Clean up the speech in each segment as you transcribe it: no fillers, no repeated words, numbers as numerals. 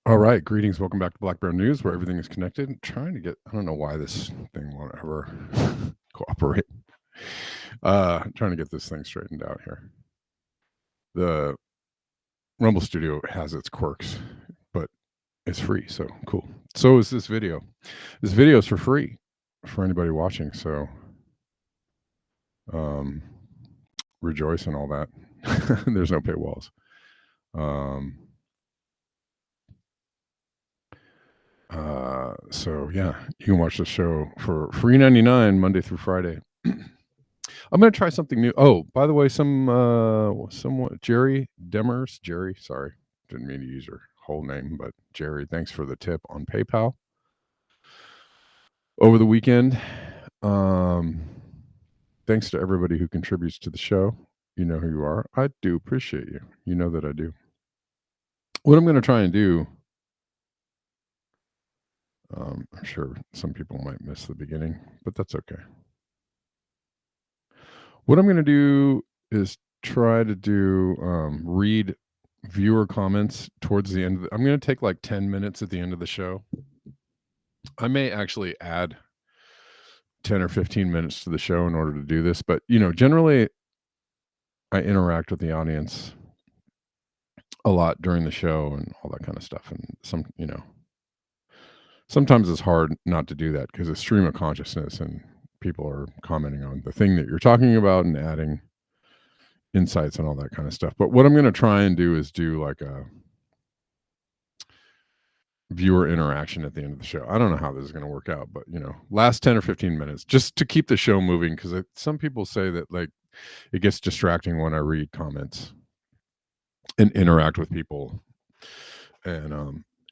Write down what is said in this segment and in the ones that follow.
All right, greetings. Welcome back to Black Bear News, where everything is connected. I don't know why this thing won't ever cooperate. Trying to get this thing straightened out here. The Rumble Studio has its quirks, but it's free, so cool. So is this video. This video is for free for anybody watching, so rejoice and all that. There's no paywalls. So yeah, you can watch the show for free 99 Monday through Friday. I'm going to try something new. Oh, by the way, someone Jerry Demers, sorry, didn't mean to use your whole name, but Jerry, thanks for the tip on PayPal over the weekend. Thanks to everybody who contributes to the show. You know who you are. I do appreciate you. You know that I do. What I'm going to try and do, I'm sure some people might miss the beginning, but that's okay. What I'm going to do is try to do read viewer comments towards the end. I'm going to take like 10 minutes at the end of the show. I may actually add 10 or 15 minutes to the show in order to do this, but generally I interact with the audience a lot during the show and all that kind of stuff. And sometimes it's hard not to do that because it's stream of consciousness and people are commenting on the thing that you're talking about and adding insights and all that kind of stuff. But what I'm going to try and do is do like a viewer interaction at the end of the show. I don't know how this is going to work out, but last 10 or 15 minutes just to keep the show moving, because some people say that like it gets distracting when I read comments and interact with people.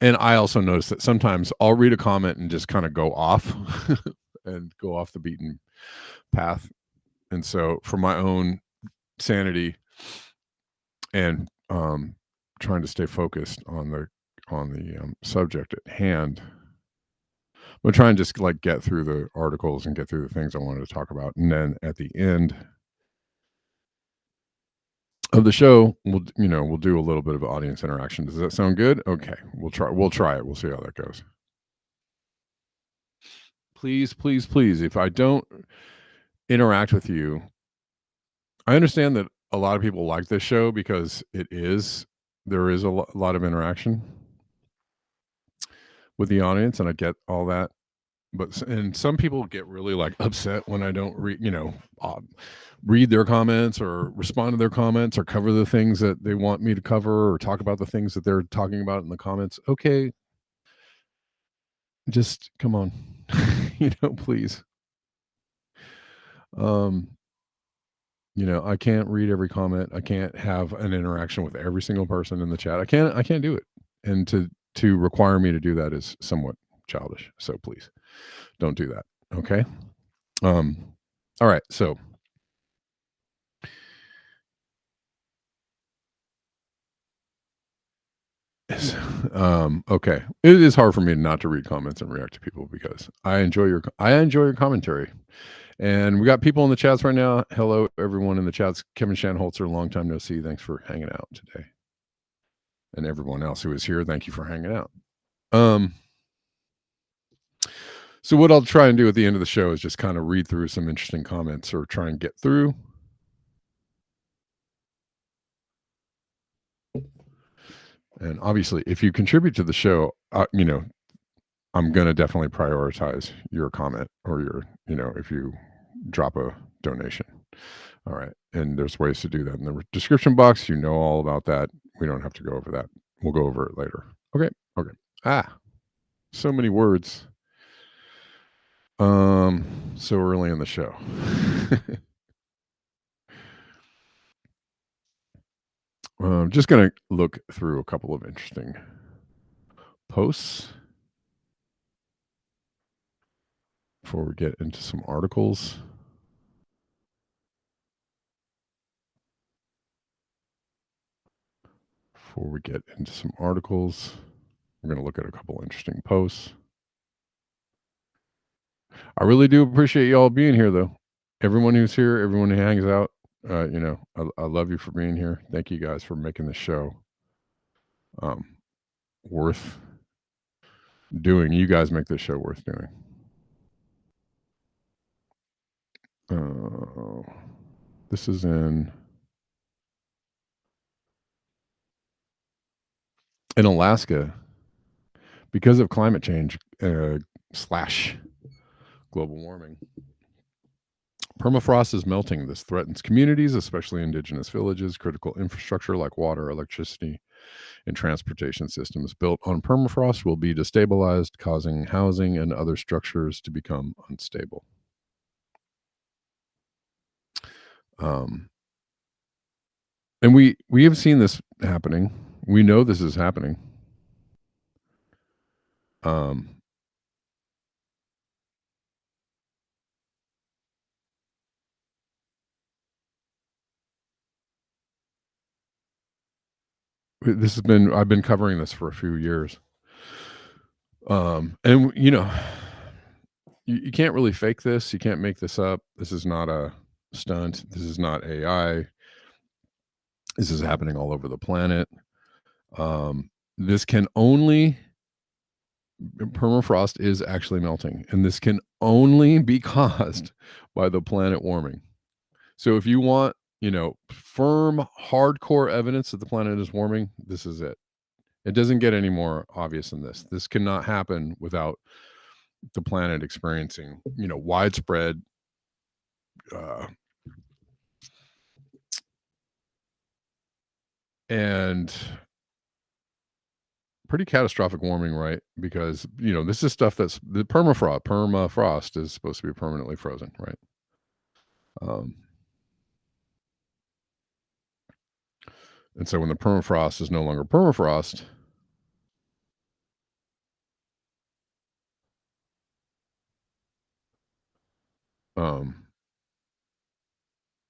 And I also notice that sometimes I'll read a comment and just kind of go off and go off the beaten path. And so for my own sanity and trying to stay focused on the subject at hand, I'm gonna try and just like get through the articles and get through the things I wanted to talk about, and then at the end of the show we'll do a little bit of audience interaction. Does that sound good? Okay, we'll try it. We'll see how that goes. Please, if I don't interact with you, I understand that a lot of people like this show because there is a lot of interaction with the audience, and I get all that. And some people get really like upset when I don't read their comments or respond to their comments or cover the things that they want me to cover or talk about the things that they're talking about in the comments. Okay, just come on, please. I can't read every comment. I can't have an interaction with every single person in the chat. I can't do it. And to require me to do that is somewhat childish. So please don't do that. Okay. All right. So okay. It is hard for me not to read comments and react to people because I enjoy your commentary. And we got people in the chats right now. Hello, everyone in the chats. Kevin Shanholzer, long time no see. Thanks for hanging out today. And everyone else who is here, thank you for hanging out. So what I'll try and do at the end of the show is just kind of read through some interesting comments or try and get through. And obviously, if you contribute to the show, I'm going to definitely prioritize your comment or if you drop a donation. All right. And there's ways to do that in the description box. You know all about that. We don't have to go over that. We'll go over it later. Okay. So many words. So early in the show. I'm just going to look through a couple of interesting posts before we get into some articles. We're going to look at a couple interesting posts. I really do appreciate y'all being here, though. Everyone who's here, everyone who hangs out, I love you for being here. Thank you guys for making the show worth doing. You guys make this show worth doing. This is in Alaska because of climate change slash global warming. Permafrost is melting. This threatens communities, especially indigenous villages. Critical infrastructure like water, electricity, and transportation systems built on permafrost will be destabilized, causing housing and other structures to become unstable. And we have seen this happening. We know this is happening. I've been covering this for a few years. And you know, you can't really fake this. You can't make this up. This is not a stunt. This is not AI. This is happening all over the planet. This can only permafrost is actually melting, and this can only be caused by the planet warming. So if you want, firm, hardcore evidence that the planet is warming, this is it. It doesn't get any more obvious than this. This cannot happen without the planet experiencing, widespread and pretty catastrophic warming, right? Because, this is stuff that's the permafrost is supposed to be permanently frozen, right? And so when the permafrost is no longer permafrost,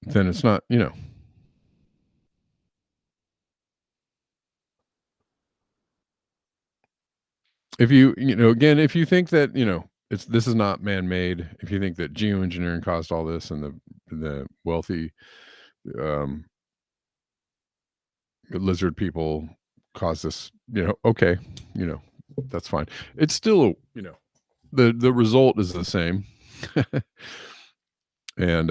then it's not, if again, if you think that, this is not man-made, if you think that geoengineering caused all this and the wealthy lizard people caused this, okay, that's fine. It's still, the result is the same. And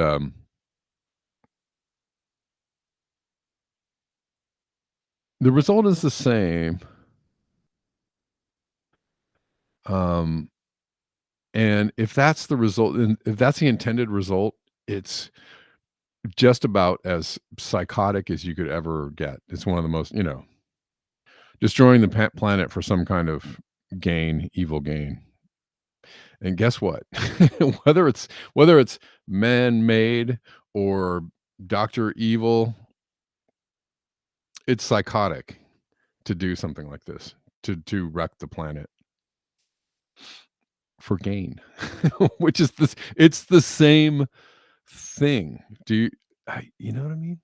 the result is the same. And if that's the result, and if that's the intended result, it's just about as psychotic as you could ever get. It's one of the most, destroying the planet for some kind of gain, evil gain. And guess what? whether it's man-made or Dr. Evil, it's psychotic to do something like this, to wreck the planet for gain, which is it's the same thing. You know what I mean?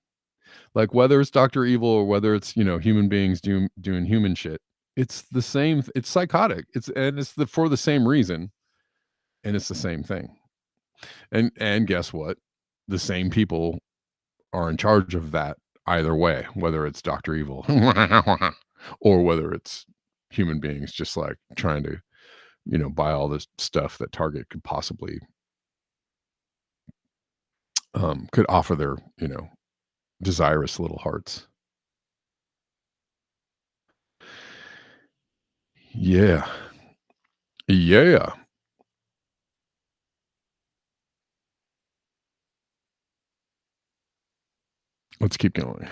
Like whether it's Dr. Evil or whether it's, human beings doing human shit, it's the same. It's psychotic. It's for the same reason, and it's the same thing. And guess what? The same people are in charge of that either way, whether it's Dr. Evil or whether it's human beings just like trying to, buy all this stuff that Target could possibly could offer their, desirous little hearts. Yeah. Yeah. Let's keep going.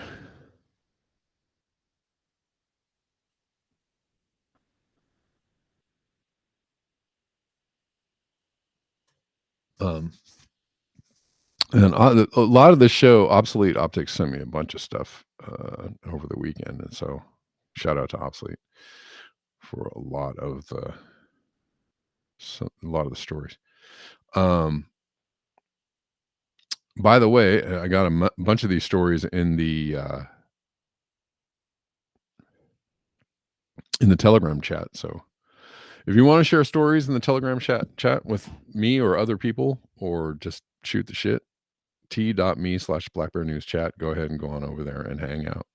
And a lot of the show, Obsolete Optics, sent me a bunch of stuff over the weekend, and so shout out to Obsolete for a lot of the stories. By the way, I got a bunch of these stories in the Telegram chat. So if you want to share stories in the Telegram chat with me or other people, or just shoot the shit, t.me/Black Bear News Chat. Go ahead and go on over there and hang out.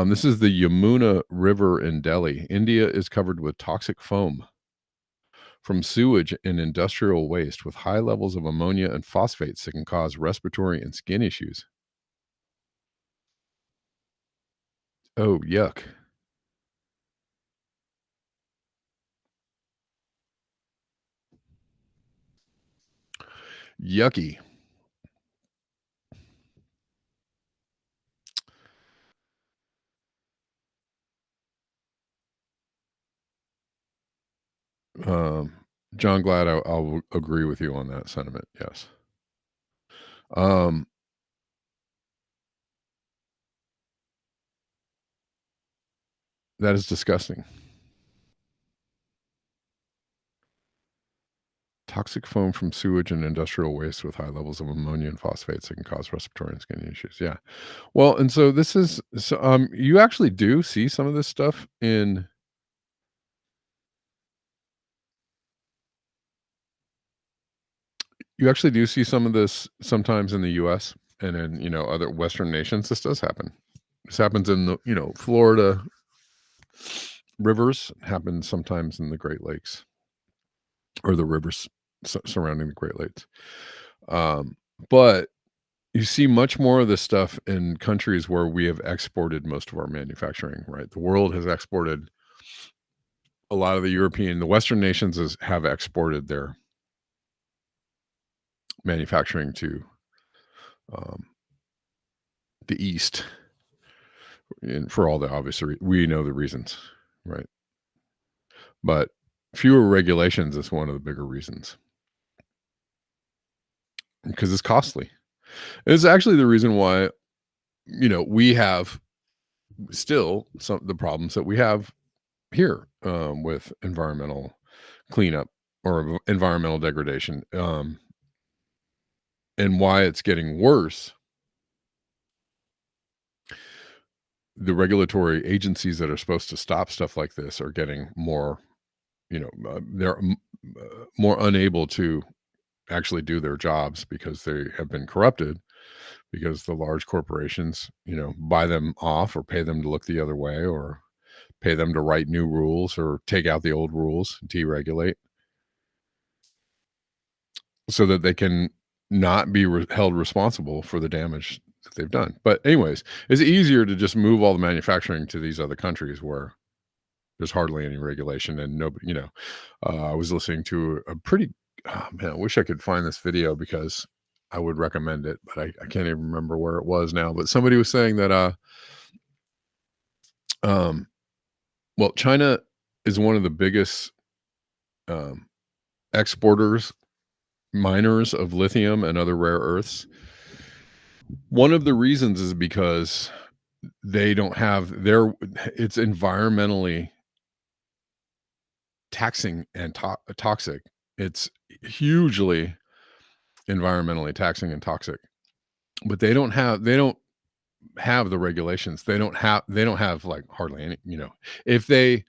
This is the Yamuna River in Delhi. India is covered with toxic foam. from sewage and industrial waste with high levels of ammonia and phosphates that can cause respiratory and skin issues. Oh, yuck. Yucky. Um, John, glad I'll agree with you on that sentiment. Yes. Um, that is disgusting. Toxic foam from sewage and industrial waste with high levels of ammonia and phosphates that can cause respiratory and skin issues. Yeah. Well, and so this is so you actually do see some of this stuff in you actually do see some of this sometimes in the US and in, other Western nations. This does happen. This happens in the, Florida rivers, happens sometimes in the Great Lakes or the rivers surrounding the Great Lakes. Um, but you see much more of this stuff in countries where we have exported most of our manufacturing, right? The world has exported a lot of the Western nations have exported their manufacturing to um, the East, and for all the obvious, we know the reasons, right? But fewer regulations is one of the bigger reasons because it's costly. It's actually the reason why we have still some the problems that we have here with environmental cleanup or environmental degradation, and why it's getting worse. The regulatory agencies that are supposed to stop stuff like this are getting more, they're more unable to actually do their jobs because they have been corrupted because the large corporations, buy them off or pay them to look the other way or pay them to write new rules or take out the old rules, deregulate so that they can not be held responsible for the damage that they've done. But anyways, it's easier to just move all the manufacturing to these other countries where there's hardly any regulation and nobody, I was listening to a pretty, oh man, I wish I could find this video because I would recommend it, but I can't even remember where it was now. But somebody was saying that, um, well, China is one of the biggest um, exporters, miners of lithium and other rare earths. One of the reasons is because they don't have their it's environmentally taxing and toxic. It's hugely environmentally taxing and toxic. But they don't have the regulations. They don't have like hardly any, if they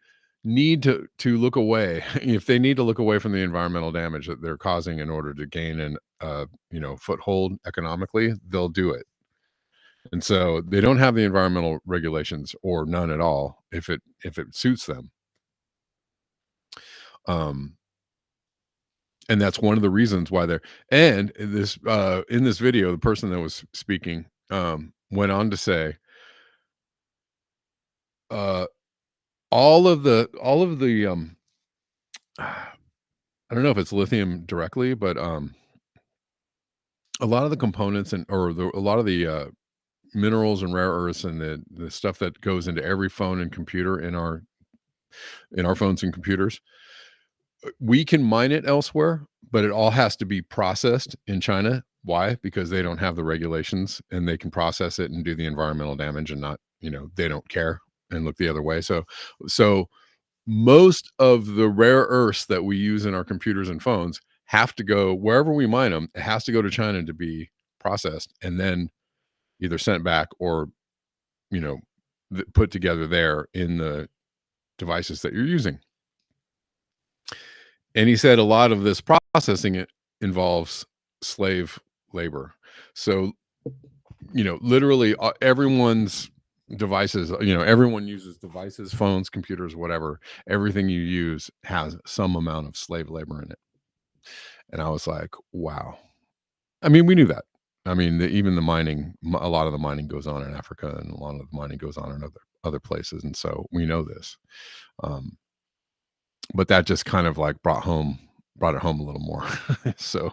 need to look away, if they need to look away from the environmental damage that they're causing in order to gain an foothold economically, they'll do it. And so they don't have the environmental regulations or none at all if it suits them. Um, and that's one of the reasons why they're and in this video, the person that was speaking went on to say, uh, all of the I don't know if it's lithium directly, but a lot of the components a lot of the minerals and rare earths and the stuff that goes into every phone and computer in our phones and computers, we can mine it elsewhere, but it all has to be processed in China. Why? Because they don't have the regulations and they can process it and do the environmental damage and not, they don't care and look the other way. So most of the rare earths that we use in our computers and phones have to go wherever we mine them. It has to go to China to be processed and then either sent back or, you know, put together there in the devices that you're using. And he said a lot of this processing involves slave labor. So, literally everyone's devices, everyone uses devices, phones, computers, whatever. Everything you use has some amount of slave labor in it. And I was like, wow. I mean, we knew that. I mean, even the mining, a lot of the mining goes on in Africa, and a lot of the mining goes on in other places, and so we know this. Um, but that just kind of like brought it home a little more. So,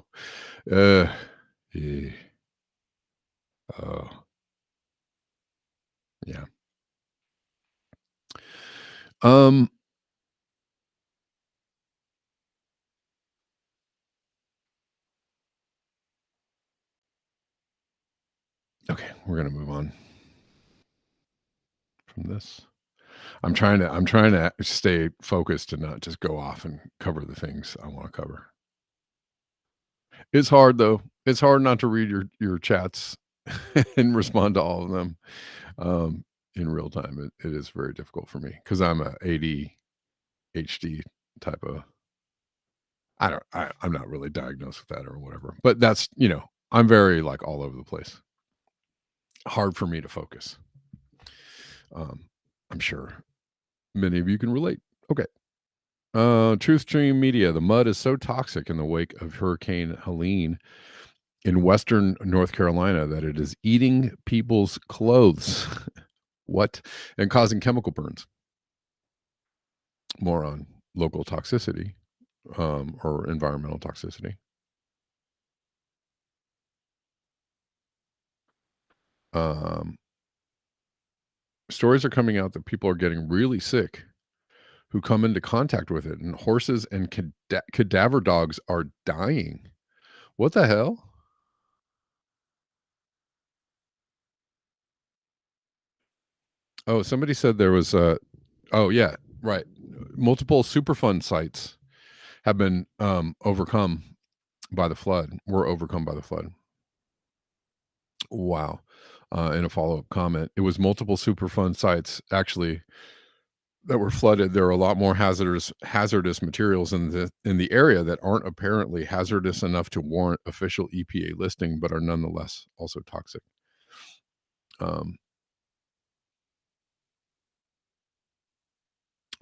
uh, yeah, uh, yeah. Um, okay, we're gonna move on from this. I'm trying to stay focused and not just go off and cover the things I want to cover. It's hard though. It's hard not to read your chats and respond to all of them um, in real time. It is very difficult for me because I'm a ADHD type of. I'm not really diagnosed with that or whatever, but that's I'm very like all over the place. Hard for me to focus. Um, I'm sure many of you can relate. Okay. Truth Stream Media. The mud is so toxic in the wake of Hurricane Helene in western North Carolina that it is eating people's clothes. What? And causing chemical burns. More on local toxicity or environmental toxicity. Um, Stories are coming out that people are getting really sick who come into contact with it, and horses and cadaver dogs are dying. What the hell? Oh, somebody said there was oh yeah, right. Multiple Superfund sites have been overcome by the flood. Were overcome by the flood. Wow. In a follow-up comment, it was multiple Superfund sites actually that were flooded. There are a lot more hazardous materials in the area that aren't apparently hazardous enough to warrant official EPA listing, but are nonetheless also toxic. Um,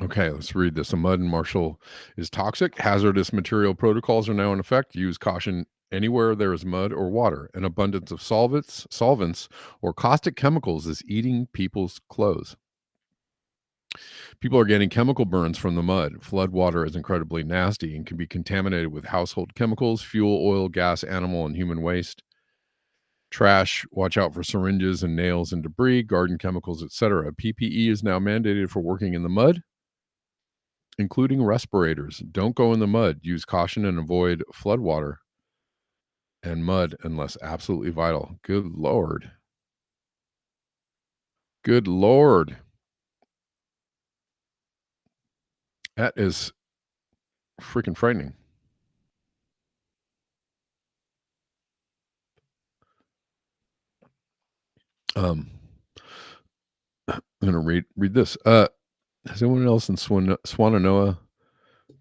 okay, let's read this. A mud in Marshall is toxic. Hazardous material protocols are now in effect. Use caution anywhere there is mud or water. An abundance of solvents, or caustic chemicals is eating people's clothes. People are getting chemical burns from the mud. Flood water is incredibly nasty and can be contaminated with household chemicals, fuel, oil, gas, animal, and human waste. Trash, watch out for syringes and nails and debris, garden chemicals, etc. PPE is now mandated for working in the mud, including respirators. Don't go in the mud. Use caution and avoid flood water and mud unless absolutely vital. Good Lord. Good Lord. That is freaking frightening. Um, I'm gonna read this. Has anyone else in Swannanoa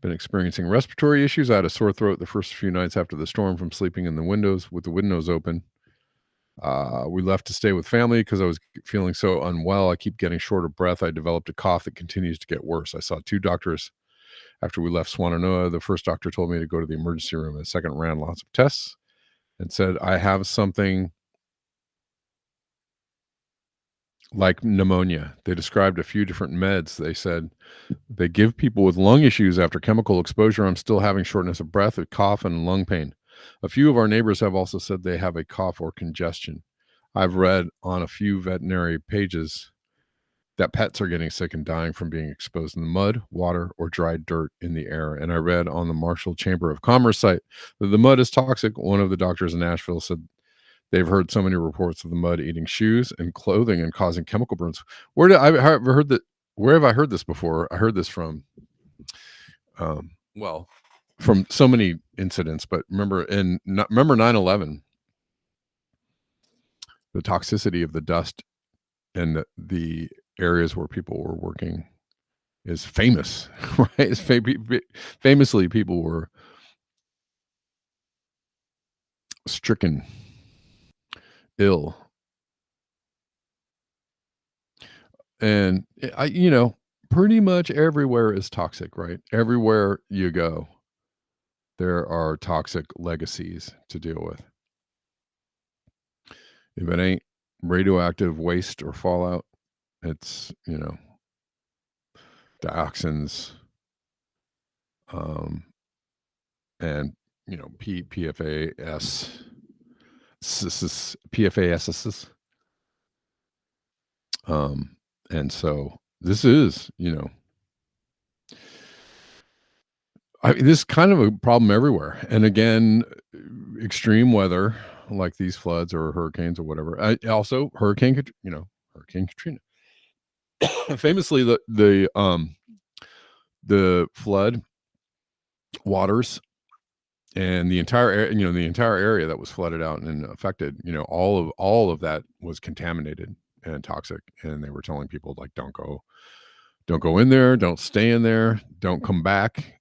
been experiencing respiratory issues? I had a sore throat the first few nights after the storm from sleeping in the windows with the windows open. We left to stay with family because I was feeling so unwell. I keep getting short of breath. I developed a cough that continues to get worse. I saw two doctors after we left Swannanoa. The first doctor told me to go to the emergency room. The second ran lots of tests and said, I have something like pneumonia. They described a few different meds. They said they give people with lung issues after chemical exposure. I'm still having shortness of breath, a cough, and lung pain. A few of our neighbors have also said they have a cough or congestion. I've read on a few veterinary pages that pets are getting sick and dying from being exposed in the mud, water, or dry dirt in the air. And I read on the Marshall Chamber of Commerce site that the mud is toxic. One of the doctors in Nashville said they've heard so many reports of the mud eating shoes and clothing and causing chemical burns. Where have I heard this before? I heard this from, well, from so many incidents, but remember 9/11, the toxicity of the dust and the areas where people were working is famous, right? Famously, people were stricken ill. And pretty much everywhere is toxic, right? Everywhere you go, there are toxic legacies to deal with. If it ain't radioactive waste or fallout, it's, dioxins, um, and, PFAS, PFASs. And so this is, this is kind of a problem everywhere. And again, extreme weather like these floods or hurricanes or whatever. Also, Hurricane Katrina. Famously, the flood waters and the entire area that was flooded out and affected, all of that was contaminated and toxic. And they were telling people, like, don't go in there, don't stay in there, don't come back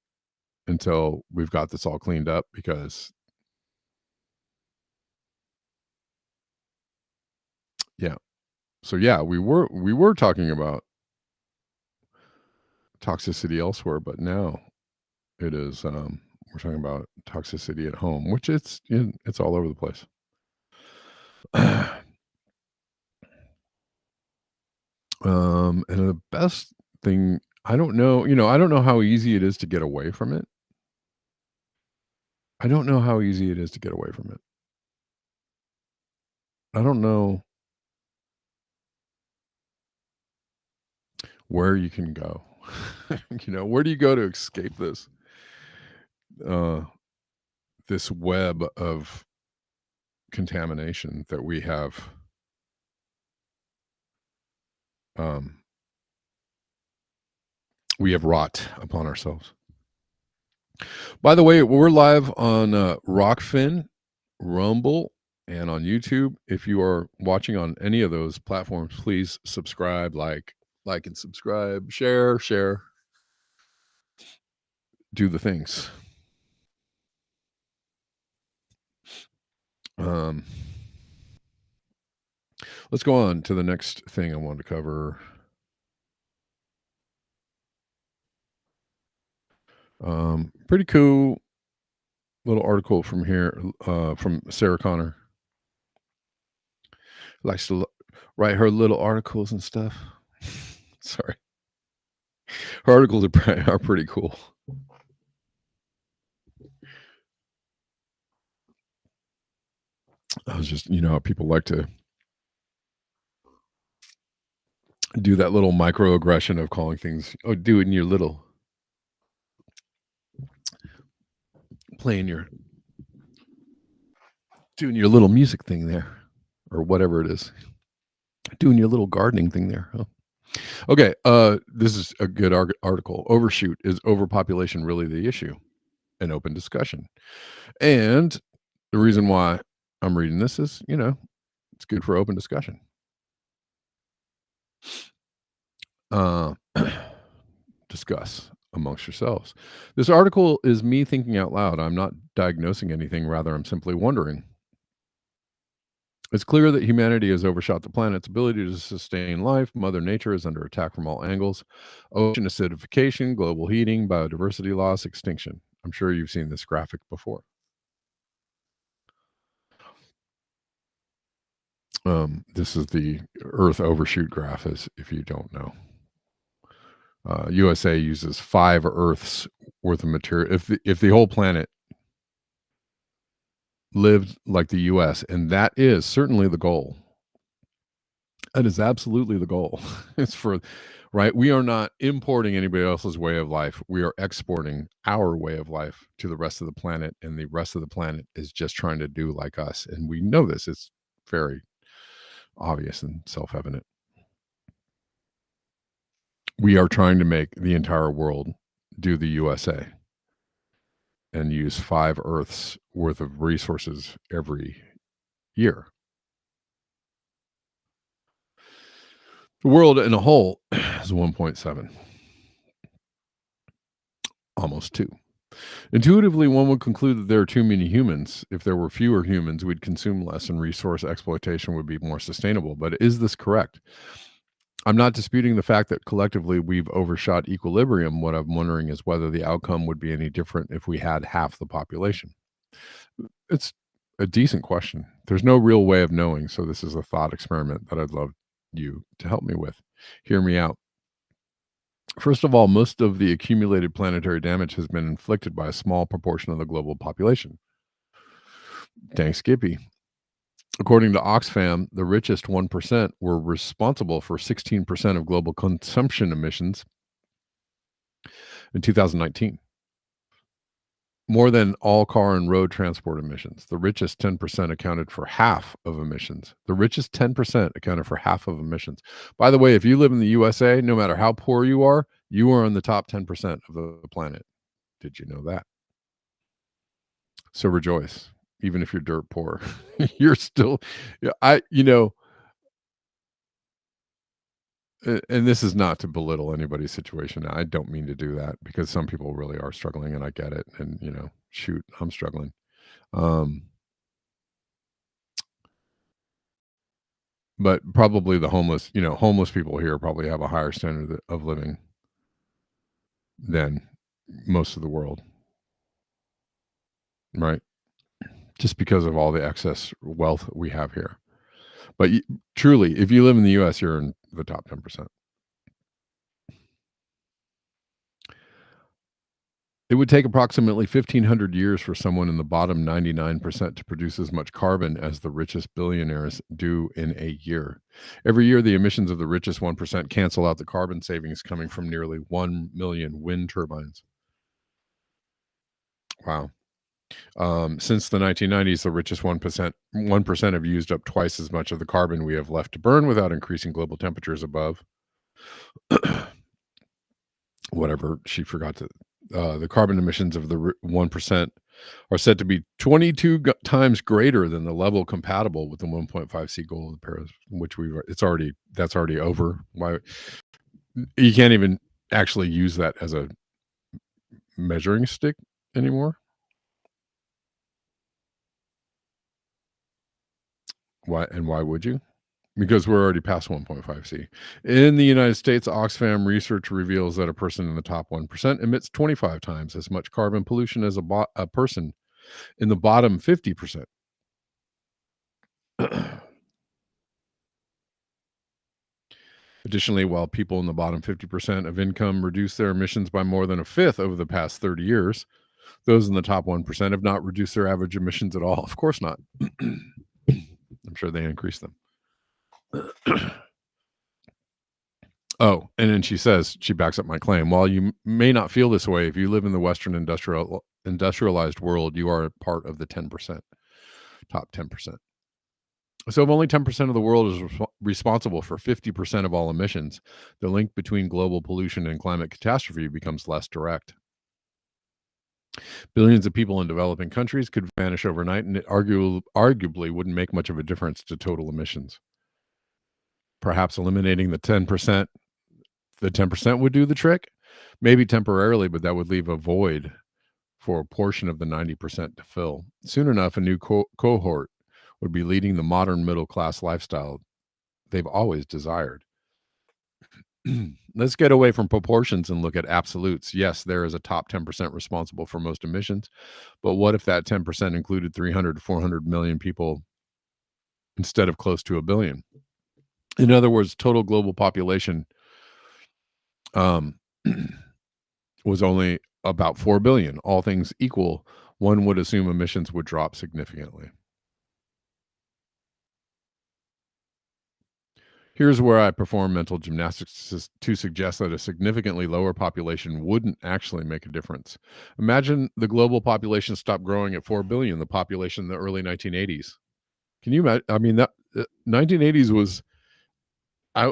until we've got this all cleaned up, because yeah. So yeah, we were talking about toxicity elsewhere, but now it is, we're talking about toxicity at home, which it's all over the place. And the best thing, I don't know how easy it is to get away from it. I don't know how easy it is to get away from it. I don't know where you can go. Where do you go to escape uh, this web of contamination that um, we have wrought upon ourselves? By the way, we're live on Rockfin, Rumble, and on YouTube. If you are watching on any of those platforms, please subscribe, like and subscribe, share, do the things. Let's go on to the next thing I wanted to cover. Pretty cool little article from here, from Sarah Connor. Likes to write her little articles and stuff. Sorry. Her articles are pretty cool. I was just, how people like to do that little microaggression of calling things, doing your little, doing your little music thing there, or whatever it is, doing your little gardening thing there. Huh? Okay, this is a good article. Overshoot, is overpopulation really the issue? An open discussion. And the reason why I'm reading this is, it's good for open discussion. Discuss amongst yourselves. This article is me thinking out loud. I'm not diagnosing anything. Rather, I'm simply wondering. It's clear that humanity has overshot the planet's ability to sustain life. Mother Nature is under attack from all angles. Ocean acidification, global heating, biodiversity loss, extinction. I'm sure you've seen this graphic before. This is the Earth overshoot graph, as if you don't know. USA uses 5 Earths worth of material. If the whole planet lived like the US, and that is certainly the goal. That is absolutely the goal. It's right? We are not importing anybody else's way of life. We are exporting our way of life to the rest of the planet, and the rest of the planet is just trying to do like us. And we know this. It's very obvious and self-evident. We are trying to make the entire world do the USA and use 5 Earths worth of resources every year. The world in a whole is 1.7. Almost 2. Intuitively, one would conclude that there are too many humans. If there were fewer humans, we'd consume less and resource exploitation would be more sustainable. But is this correct? I'm not disputing the fact that collectively we've overshot equilibrium. What I'm wondering is whether the outcome would be any different if we had half the population. It's a decent question. There's no real way of knowing, so this is a thought experiment that I'd love you to help me with. Hear me out. First of all, most of the accumulated planetary damage has been inflicted by a small proportion of the global population. Dang Skippy. According to Oxfam, the richest 1% were responsible for 16% of global consumption emissions in 2019, more than all car and road transport emissions. The richest 10% accounted for half of emissions. The richest 10% accounted for half of emissions. By the way, if you live in the USA, no matter how poor you are in the top 10% of the planet. Did you know that? So rejoice, even if you're dirt poor. You're still, yeah, and this is not to belittle anybody's situation. I don't mean to do that because some people really are struggling and I get it. And, shoot, I'm struggling. Um, but probably the homeless people here probably have a higher standard of living than most of the world, right? Just because of all the excess wealth we have here. But truly, if you live in the US, you're in the top 10%. It would take approximately 1,500 years for someone in the bottom 99% to produce as much carbon as the richest billionaires do in a year. Every year, the emissions of the richest 1% cancel out the carbon savings coming from nearly 1 million wind turbines. Wow. Since the 1990s, the richest 1% have used up twice as much of the carbon we have left to burn without increasing global temperatures above whatever she forgot to. The carbon emissions of the 1% are said to be 22 times greater than the level compatible with the 1.5C goal of the Paris, which that's already over. Why you can't even actually use that as a measuring stick anymore? Why would you? Because we're already past 1.5C. In the United States, Oxfam research reveals that a person in the top 1% emits 25 times as much carbon pollution as a person in the bottom 50%. Additionally, while people in the bottom 50% of income reduce their emissions by more than a fifth over the past 30 years, those in the top 1% have not reduced their average emissions at all. Of course not. I'm sure they increase them. Oh, and then she backs up my claim. While you may not feel this way, if you live in the Western industrialized world, you are part of the 10%, top 10%. So if only 10% of the world is responsible for 50% of all emissions, the link between global pollution and climate catastrophe becomes less direct. Billions of people in developing countries could vanish overnight, and it arguably wouldn't make much of a difference to total emissions. Perhaps eliminating the 10%, would do the trick, maybe temporarily, but that would leave a void for a portion of the 90% to fill. Soon enough, a new cohort would be leading the modern middle class lifestyle they've always desired. Let's get away from proportions and look at absolutes. Yes, there is a top 10% responsible for most emissions, but what if that 10% included 300 to 400 million people instead of close to a billion? In other words, total global population um, was only about 4 billion. All things equal, one would assume emissions would drop significantly. Here's where I perform mental gymnastics to suggest that a significantly lower population wouldn't actually make a difference. Imagine the global population stopped growing at 4 billion, the population in the early 1980s. Can you imagine? I mean, that 1980s was I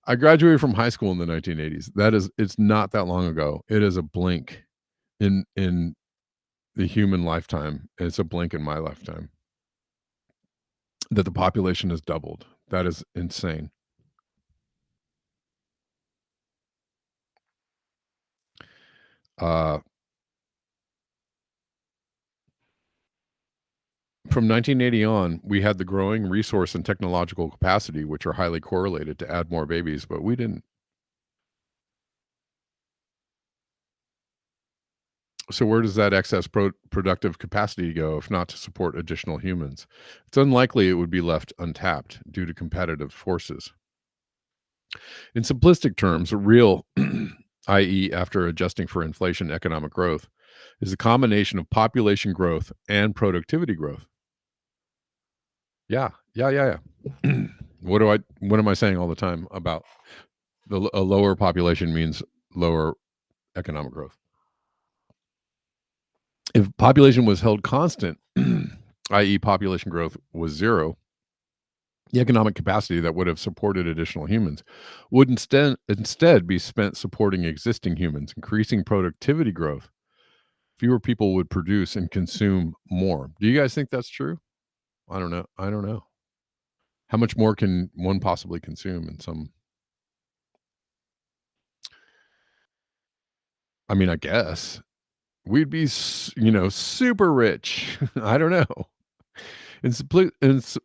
I graduated from high school in the 1980s. It's not that long ago. It is a blink in the human lifetime. It's a blink in my lifetime that the population has doubled. That is insane. Uh From 1980 on, we had the growing resource and technological capacity, which are highly correlated to add more babies, but we didn't. So where does that excess productive capacity go if not to support additional humans? It's unlikely it would be left untapped due to competitive forces. In simplistic terms, real, i.e., after adjusting for inflation economic growth, is a combination of population growth and productivity growth. Yeah, yeah. What am I saying all the time about a lower population means lower economic growth? If population was held constant, i.e., population growth was zero, the economic capacity that would have supported additional humans would instead be spent supporting existing humans, increasing productivity growth. Fewer people would produce and consume more. Do you guys think that's true? I don't know. I don't know. How much more can one possibly consume in some? I mean, I guess we'd be, super rich. I don't know.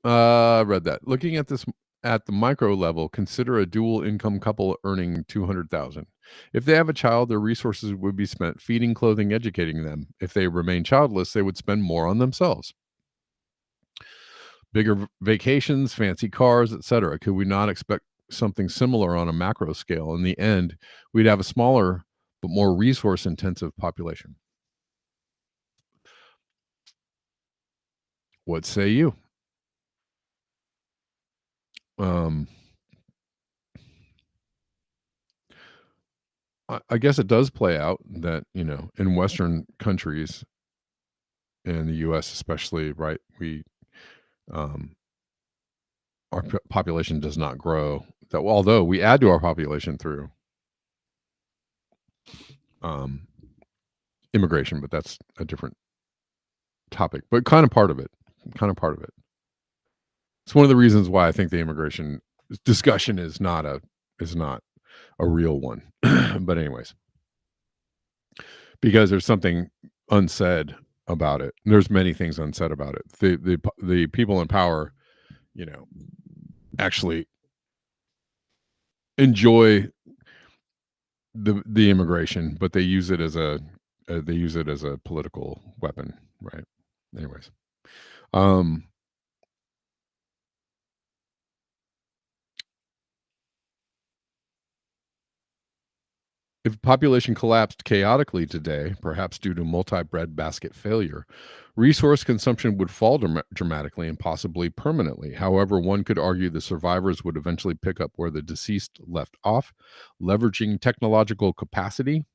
I read that. Looking at this at the micro level, consider a dual income couple earning 200,000. If they have a child, their resources would be spent feeding, clothing, educating them. If they remain childless, they would spend more on themselves. Bigger vacations, fancy cars, etc. Could we not expect something similar on a macro scale? In the end, we'd have a smaller but more resource intensive population. What say you? Um, I guess it does play out that, in Western countries, in the US especially, right, um, our population does not grow. That although we add to our population through um, immigration, but that's a different topic. But kind of part of it. Kind of part of it. It's one of the reasons why I think the immigration discussion is not a real one. But anyways, because there's something unsaid about it. There's many things unsaid about it. The people in power, you know, actually enjoy the immigration, but they use it as a political weapon, right? Anyways, um, if population collapsed chaotically today, perhaps due to multi-breadbasket failure, resource consumption would fall dramatically and possibly permanently. However, one could argue the survivors would eventually pick up where the deceased left off, leveraging technological capacity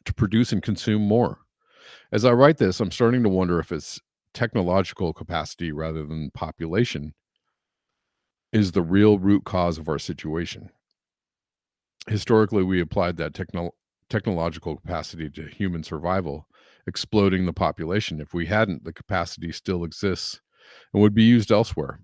to produce and consume more. As I write this, I'm starting to wonder if it's technological capacity rather than population is the real root cause of our situation. Historically, we applied that technological capacity to human survival, exploding the population. If we hadn't, the capacity still exists and would be used elsewhere,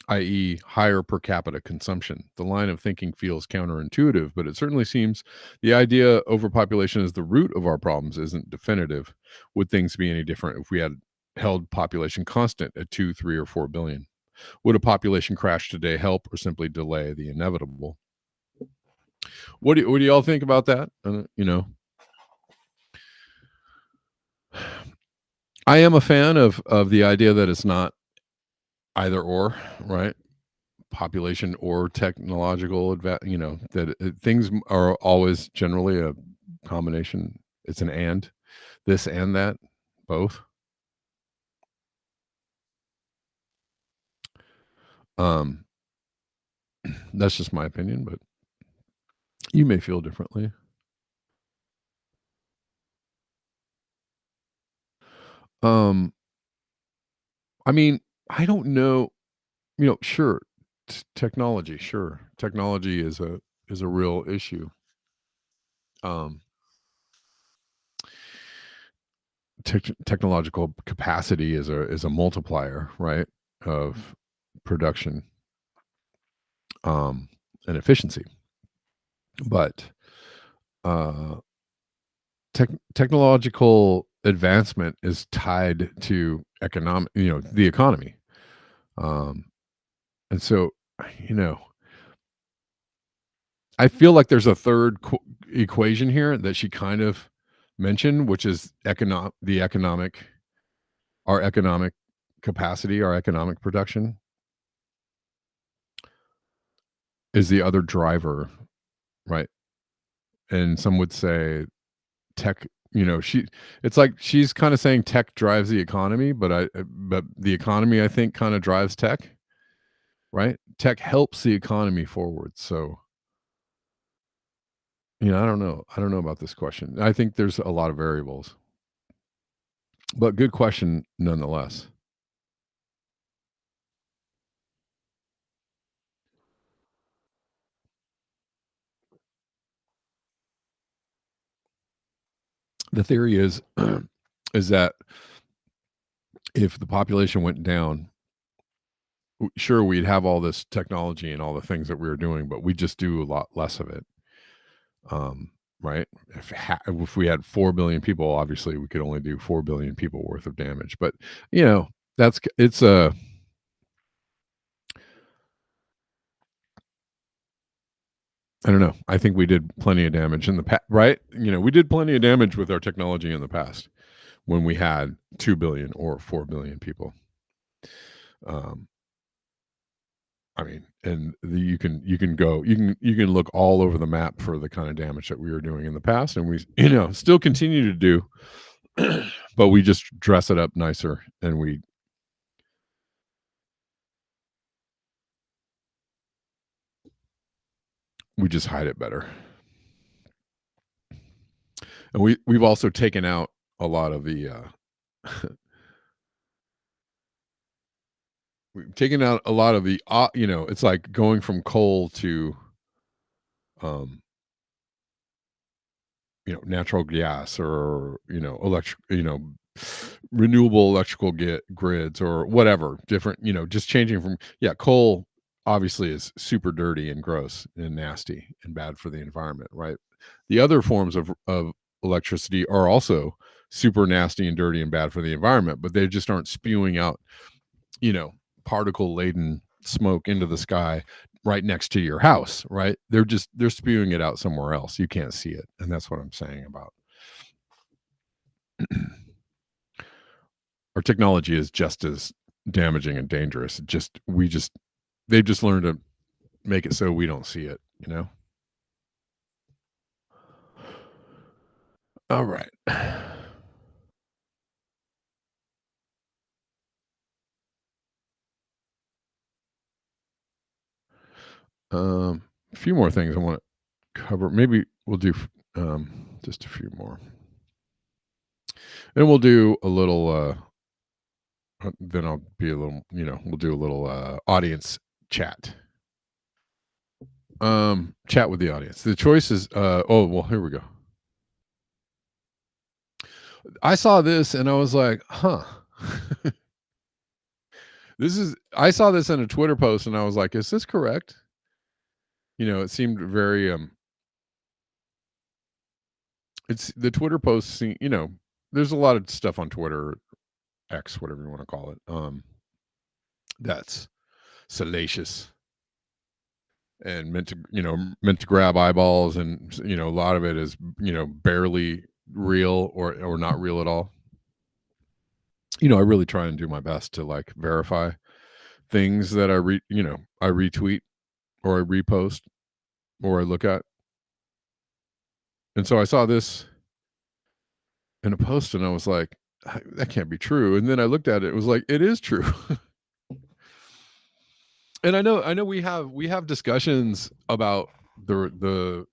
i.e., higher per capita consumption. The line of thinking feels counterintuitive, but it certainly seems the idea overpopulation is the root of our problems isn't definitive. Would things be any different if we had held population constant at 2, 3, or 4 billion? Would a population crash today help or simply delay the inevitable? What do y'all think about that? I am a fan of the idea that it's not either or, right? Population or technological that things are always generally a combination. It's an and this and that, both. Um, that's just my opinion, but you may feel differently. Um, I mean, I don't know. Sure, technology. Sure, technology is a real issue. Um, technological capacity is a multiplier, right, of production and efficiency. But uh, technological advancement is tied to the economy. Um, and so, you know, I feel like there's a third equation here that she kind of mentioned, which is our economic capacity, our economic production is the other driver, right? And some would say tech, it's like she's kind of saying tech drives the economy, but the economy I think kind of drives tech, right? Tech helps the economy forward. So, I don't know. I don't know about this question. I think there's a lot of variables, but good question nonetheless. The theory is is that if the population went down, sure we'd have all this technology and all the things that we were doing, but we just do a lot less of it. Um, right? If we had 4 billion people, obviously we could only do 4 billion people worth of damage. But you know, it's a I don't know. I think we did plenty of damage in the past, right? We did plenty of damage with our technology in the past when we had 2 billion or 4 billion people. Um, I mean, and you can look all over the map for the kind of damage that we were doing in the past, and we still continue to do, but we just dress it up nicer, and we just hide it better. And we've also taken out a lot of the we've taken out a lot of the it's like going from coal to um natural gas, or electric, renewable electrical grids, or whatever, different, just changing from, yeah, coal obviously is super dirty and gross and nasty and bad for the environment, right? The other forms of electricity are also super nasty and dirty and bad for the environment, but they just aren't spewing out, you know, particle laden smoke into the sky right next to your house, right? They're spewing it out somewhere else. You can't see it. And that's what I'm saying about our technology is just as damaging and dangerous. They've just learned to make it so we don't see it, you know? All right. A few more things I want to cover. Maybe we'll do just a few more. And we'll do a little then I'll be a little, we'll do a little audience chat. Chat with the audience. The choice is oh, well, here we go. I saw this and I was like, "Huh." I saw this in a Twitter post and I was like, "Is this correct?" It seemed very it's the Twitter post there's a lot of stuff on Twitter, X, whatever you want to call it. That's salacious and meant to grab eyeballs, and a lot of it is barely real, or not real at all. I really try and do my best to like verify things that I retweet or I repost or I look at. And so I saw this in a post and I was like, that can't be true. And then I looked at it, it was like, it is true. And I know we have discussions about the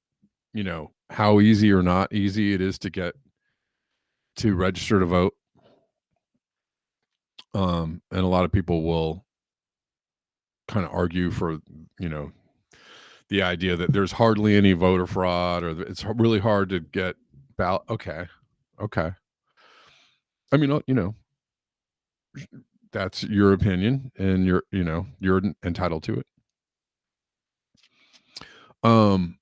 how easy or not easy it is to get to register to vote. And a lot of people will kind of argue for, you know, the idea that there's hardly any voter fraud, or that it's really hard to get ballot. Okay. Okay. I mean, that's your opinion, and you're entitled to it. Um,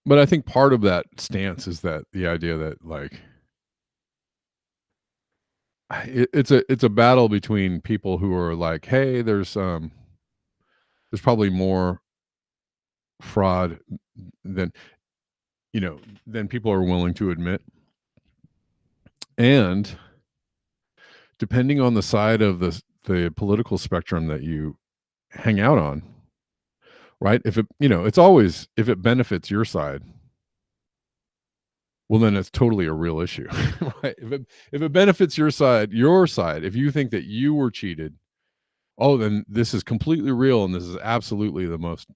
but I think part of that stance is that the idea that, like, it's a battle between people who are like, "Hey, there's probably more fraud than, you know, than people are willing to admit." And depending on the side of the political spectrum that you hang out on, right? If it, it's always if it benefits your side, well, then it's totally a real issue, right? If it benefits your side, if you think that you were cheated, oh, then this is completely real, and this is absolutely the most,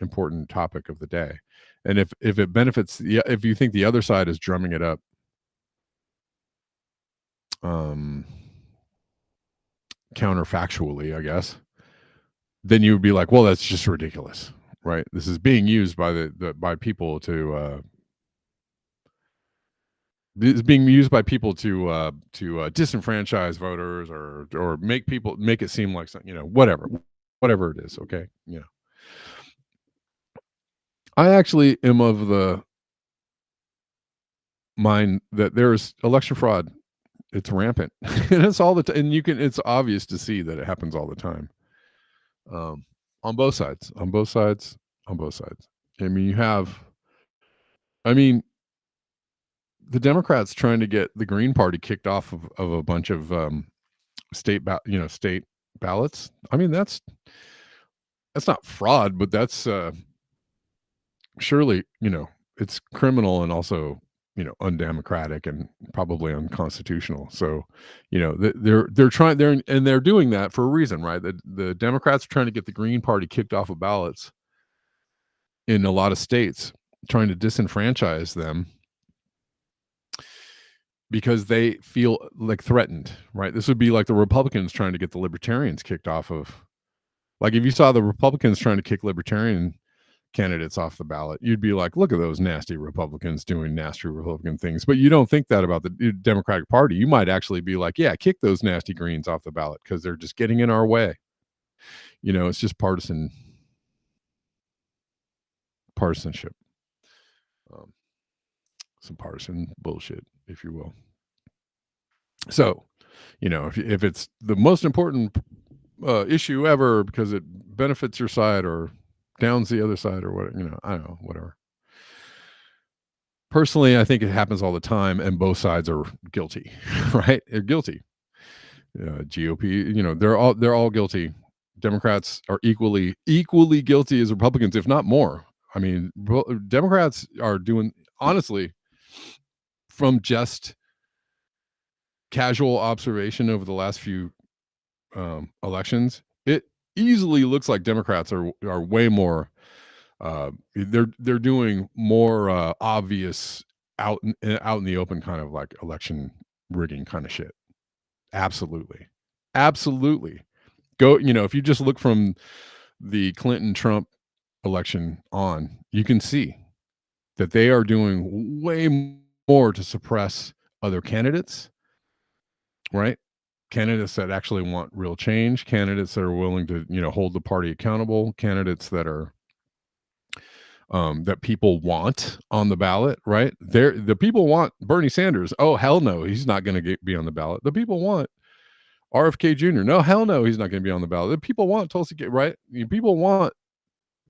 important topic of the day. And if it benefits, if you think the other side is drumming it up, um, counterfactually, I guess, then you would be like, well, that's just ridiculous, right? This is being used by by people to this is being used by people to disenfranchise voters, or make it seem like something, whatever it is. Okay, I actually am of the mind that there's election fraud. It's rampant, and it's all the time, and it's obvious to see that it happens all the time, um, on both sides, on both sides, on both sides. I mean, I mean, the Democrats trying to get the Green Party kicked off of a bunch of state ballots. I mean, that's not fraud, but that's surely, it's criminal, and also, undemocratic, and probably unconstitutional. So, they're doing that for a reason, right? The Democrats are trying to get the Green Party kicked off of ballots in a lot of states, trying to disenfranchise them because they feel like threatened, right? This would be like the Republicans trying to get the Libertarians kicked off of. Like, if you saw the Republicans trying to kick Libertarian candidates off the ballot, you'd be like, look at those nasty Republicans doing nasty Republican things. But you don't think that about the Democratic Party. You might actually be like, yeah, kick those nasty Greens off the ballot because they're just getting in our way. It's just partisanship, um, some partisan bullshit, if you will. So, if it's the most important issue ever because it benefits your side or downs the other side, or what, I don't know, whatever. Personally, I think it happens all the time, and both sides are guilty, right? They're guilty. GOP, they're all guilty. Democrats are equally guilty as Republicans, if not more. I mean, Democrats are doing, honestly, from just casual observation over the last few elections, it easily looks like Democrats are way more. They're doing more obvious out in the open kind of like election rigging kind of shit. Absolutely, absolutely. Go. If you just look from the Clinton-Trump election on, you can see that they are doing way more to suppress other candidates, right? Candidates that actually want real change, candidates that are willing to, hold the party accountable, candidates that are that people want on the ballot, right? The people want Bernie Sanders. Oh, hell no, he's not going to be on the ballot. The people want RFK Jr. No, hell no, he's not going to be on the ballot. The people want Tulsi, right? People want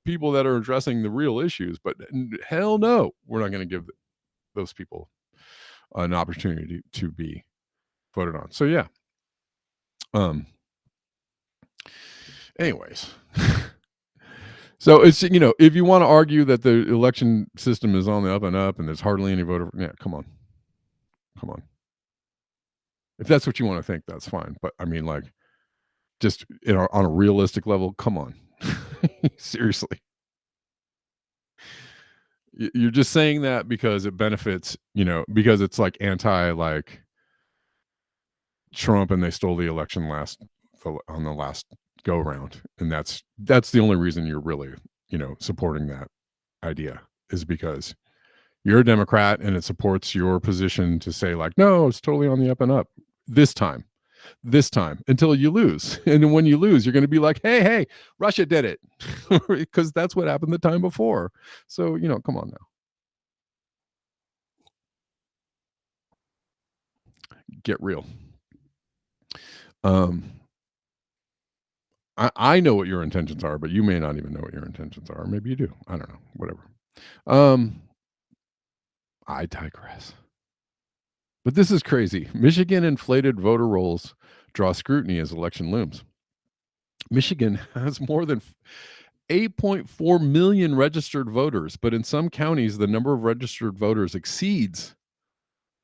people that are addressing the real issues, but hell no, we're not going to give those people an opportunity to be voted on. So yeah. Anyways. So it's, if you want to argue that the election system is on the up and up and there's hardly any voter, yeah, come on. If that's what you want to think, that's fine. But I mean, like, just on a realistic level, come on. Seriously. You're just saying that because it benefits, because it's like like Trump, and they stole the election on the last go round, and that's the only reason you're really, supporting that idea, is because you're a Democrat and it supports your position to say, like, no, it's totally on the up and up this time until you lose. And then when you lose, you're going to be like, hey, Russia did it, because that's what happened the time before. So, come on now. Get real. Um, I know what your intentions are, but you may not even know what your intentions are. Maybe you do. I don't know. Whatever. Um, I digress. But this is crazy. Michigan inflated voter rolls draw scrutiny as election looms. Michigan has more than 8.4 million registered voters, but in some counties, the number of registered voters exceeds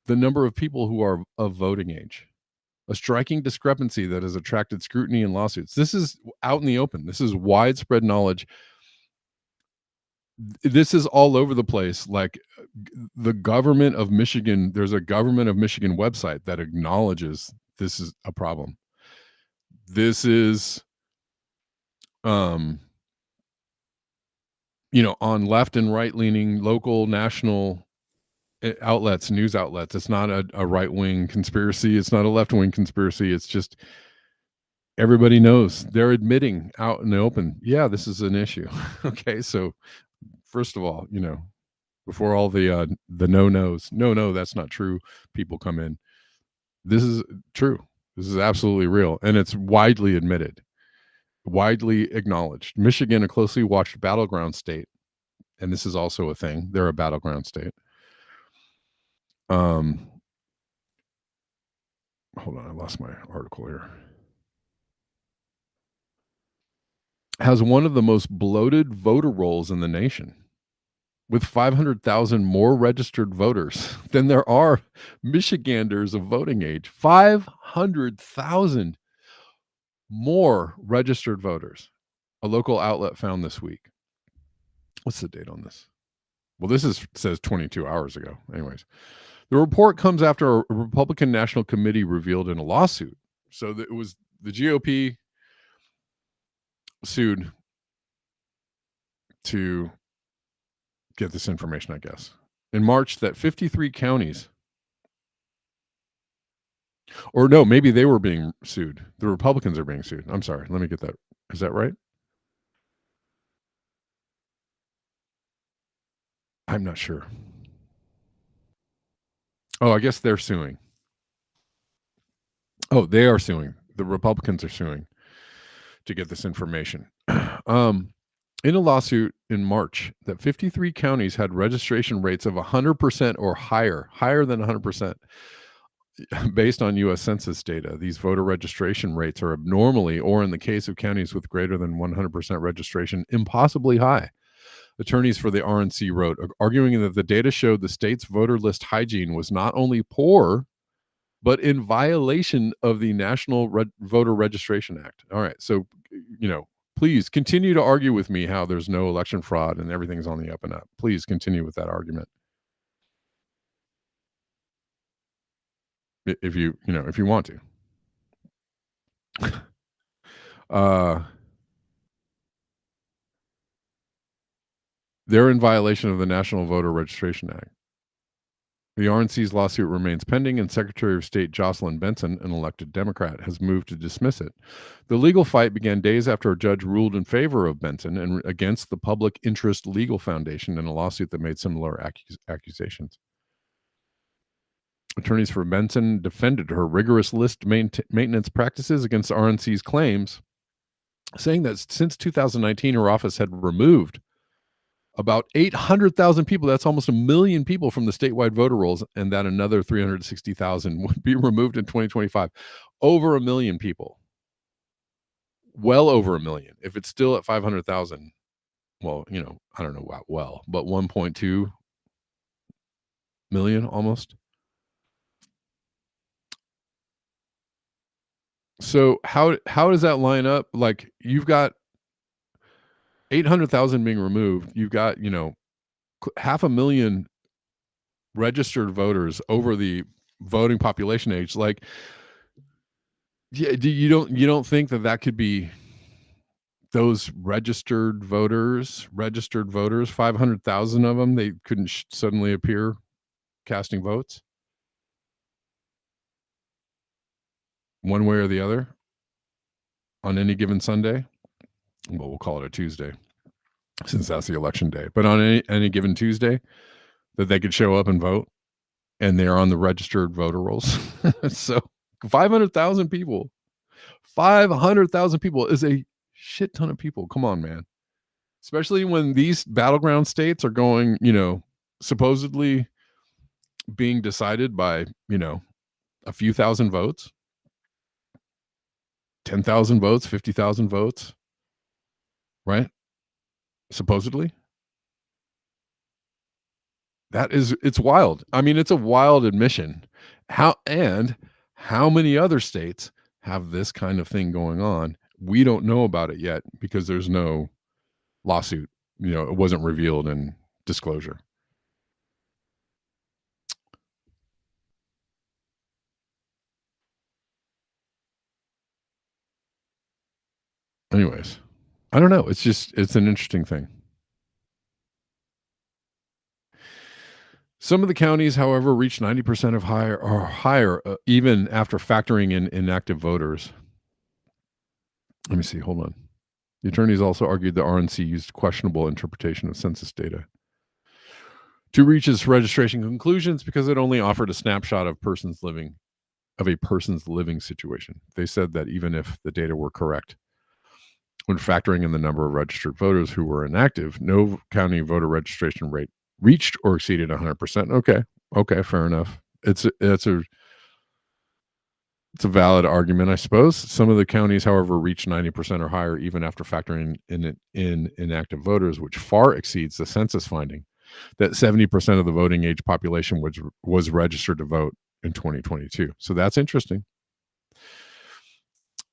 the number of people who are of voting age. A striking discrepancy that has attracted scrutiny and lawsuits. This is out in the open. This is widespread knowledge. This is all over the place. Like the government of Michigan, there's a government of Michigan website that acknowledges this is a problem. This is, um, on left and right leaning local, national outlets, news outlets. It's not a right wing conspiracy. It's not a left wing conspiracy. It's just everybody knows. They're admitting out in the open, yeah, this is an issue. Okay, so first of all, before all the no, that's not true. People come in. This is true. This is absolutely real, and it's widely admitted, widely acknowledged. Michigan, a closely watched battleground state, and this is also a thing. They're a battleground state. Hold on, I lost my article here. Has one of the most bloated voter rolls in the nation, with 500,000 more registered voters than there are Michiganders of voting age. 500,000 more registered voters. A local outlet found this week. What's the date on this? Well, says 22 hours ago. Anyways, the report comes after a Republican National Committee revealed in a lawsuit. So it was the GOP sued to get this information, I guess, in March, that 53 counties, or no, maybe they were being sued. The Republicans are being sued. I'm sorry. Let me get that. Is that right? I'm not sure. Oh, I guess they're suing. Oh, they are suing. The Republicans are suing to get this information. In a lawsuit in March, that 53 counties had registration rates of 100% or higher than 100%. Based on U.S. Census data, these voter registration rates are abnormally, or in the case of counties with greater than 100% registration, impossibly high. Attorneys for the RNC wrote, arguing that the data showed the state's voter list hygiene was not only poor, but in violation of the National Voter Registration Act. All right, so, please continue to argue with me how there's no election fraud and everything's on the up and up. Please continue with that argument. If you want to. They're in violation of the National Voter Registration Act. The RNC's lawsuit remains pending, and Secretary of State Jocelyn Benson, an elected Democrat, has moved to dismiss it. The legal fight began days after a judge ruled in favor of Benson and against the Public Interest Legal Foundation in a lawsuit that made similar accusations. Attorneys for Benson defended her rigorous list maintenance practices against RNC's claims, saying that since 2019, her office had removed about 800,000 people. That's almost 1 million people from the statewide voter rolls, and that another 360,000 would be removed in 2025. Over 1 million people. Well over 1 million. If it's still at 500,000, well, I don't know about well, but 1.2 million almost. So how does that line up? Like, you've got 800,000 being removed. You've got, 500,000 registered voters over the voting population age. Like, yeah, you don't think that could be those registered voters, 500,000 of them, they couldn't suddenly appear casting votes one way or the other on any given Sunday? Well, we'll call it a Tuesday since that's the election day. But on any given Tuesday, that they could show up and vote, and they're on the registered voter rolls. So 500,000 people. 500,000 people is a shit ton of people. Come on, man. Especially when these battleground states are going, supposedly being decided by, a few thousand votes, 10,000 votes, 50,000 votes, right? Supposedly. It's wild. I mean, it's a wild admission. How many other states have this kind of thing going on? We don't know about it yet because there's no lawsuit. It wasn't revealed in disclosure. Anyways, I don't know. It's an interesting thing. Some of the counties, however, reached 90% of higher, even after factoring in inactive voters. Let me see. Hold on. The attorneys also argued the RNC used questionable interpretation of census data to reach its registration conclusions because it only offered a snapshot of a person's living situation. They said that even if the data were correct, when factoring in the number of registered voters who were inactive, no county voter registration rate reached or exceeded 100%. Okay, fair enough. It's a valid argument, I suppose. Some of the counties, however, reached 90% or higher even after factoring in inactive voters, which far exceeds the census finding that 70% of the voting age population was registered to vote in 2022. So that's interesting.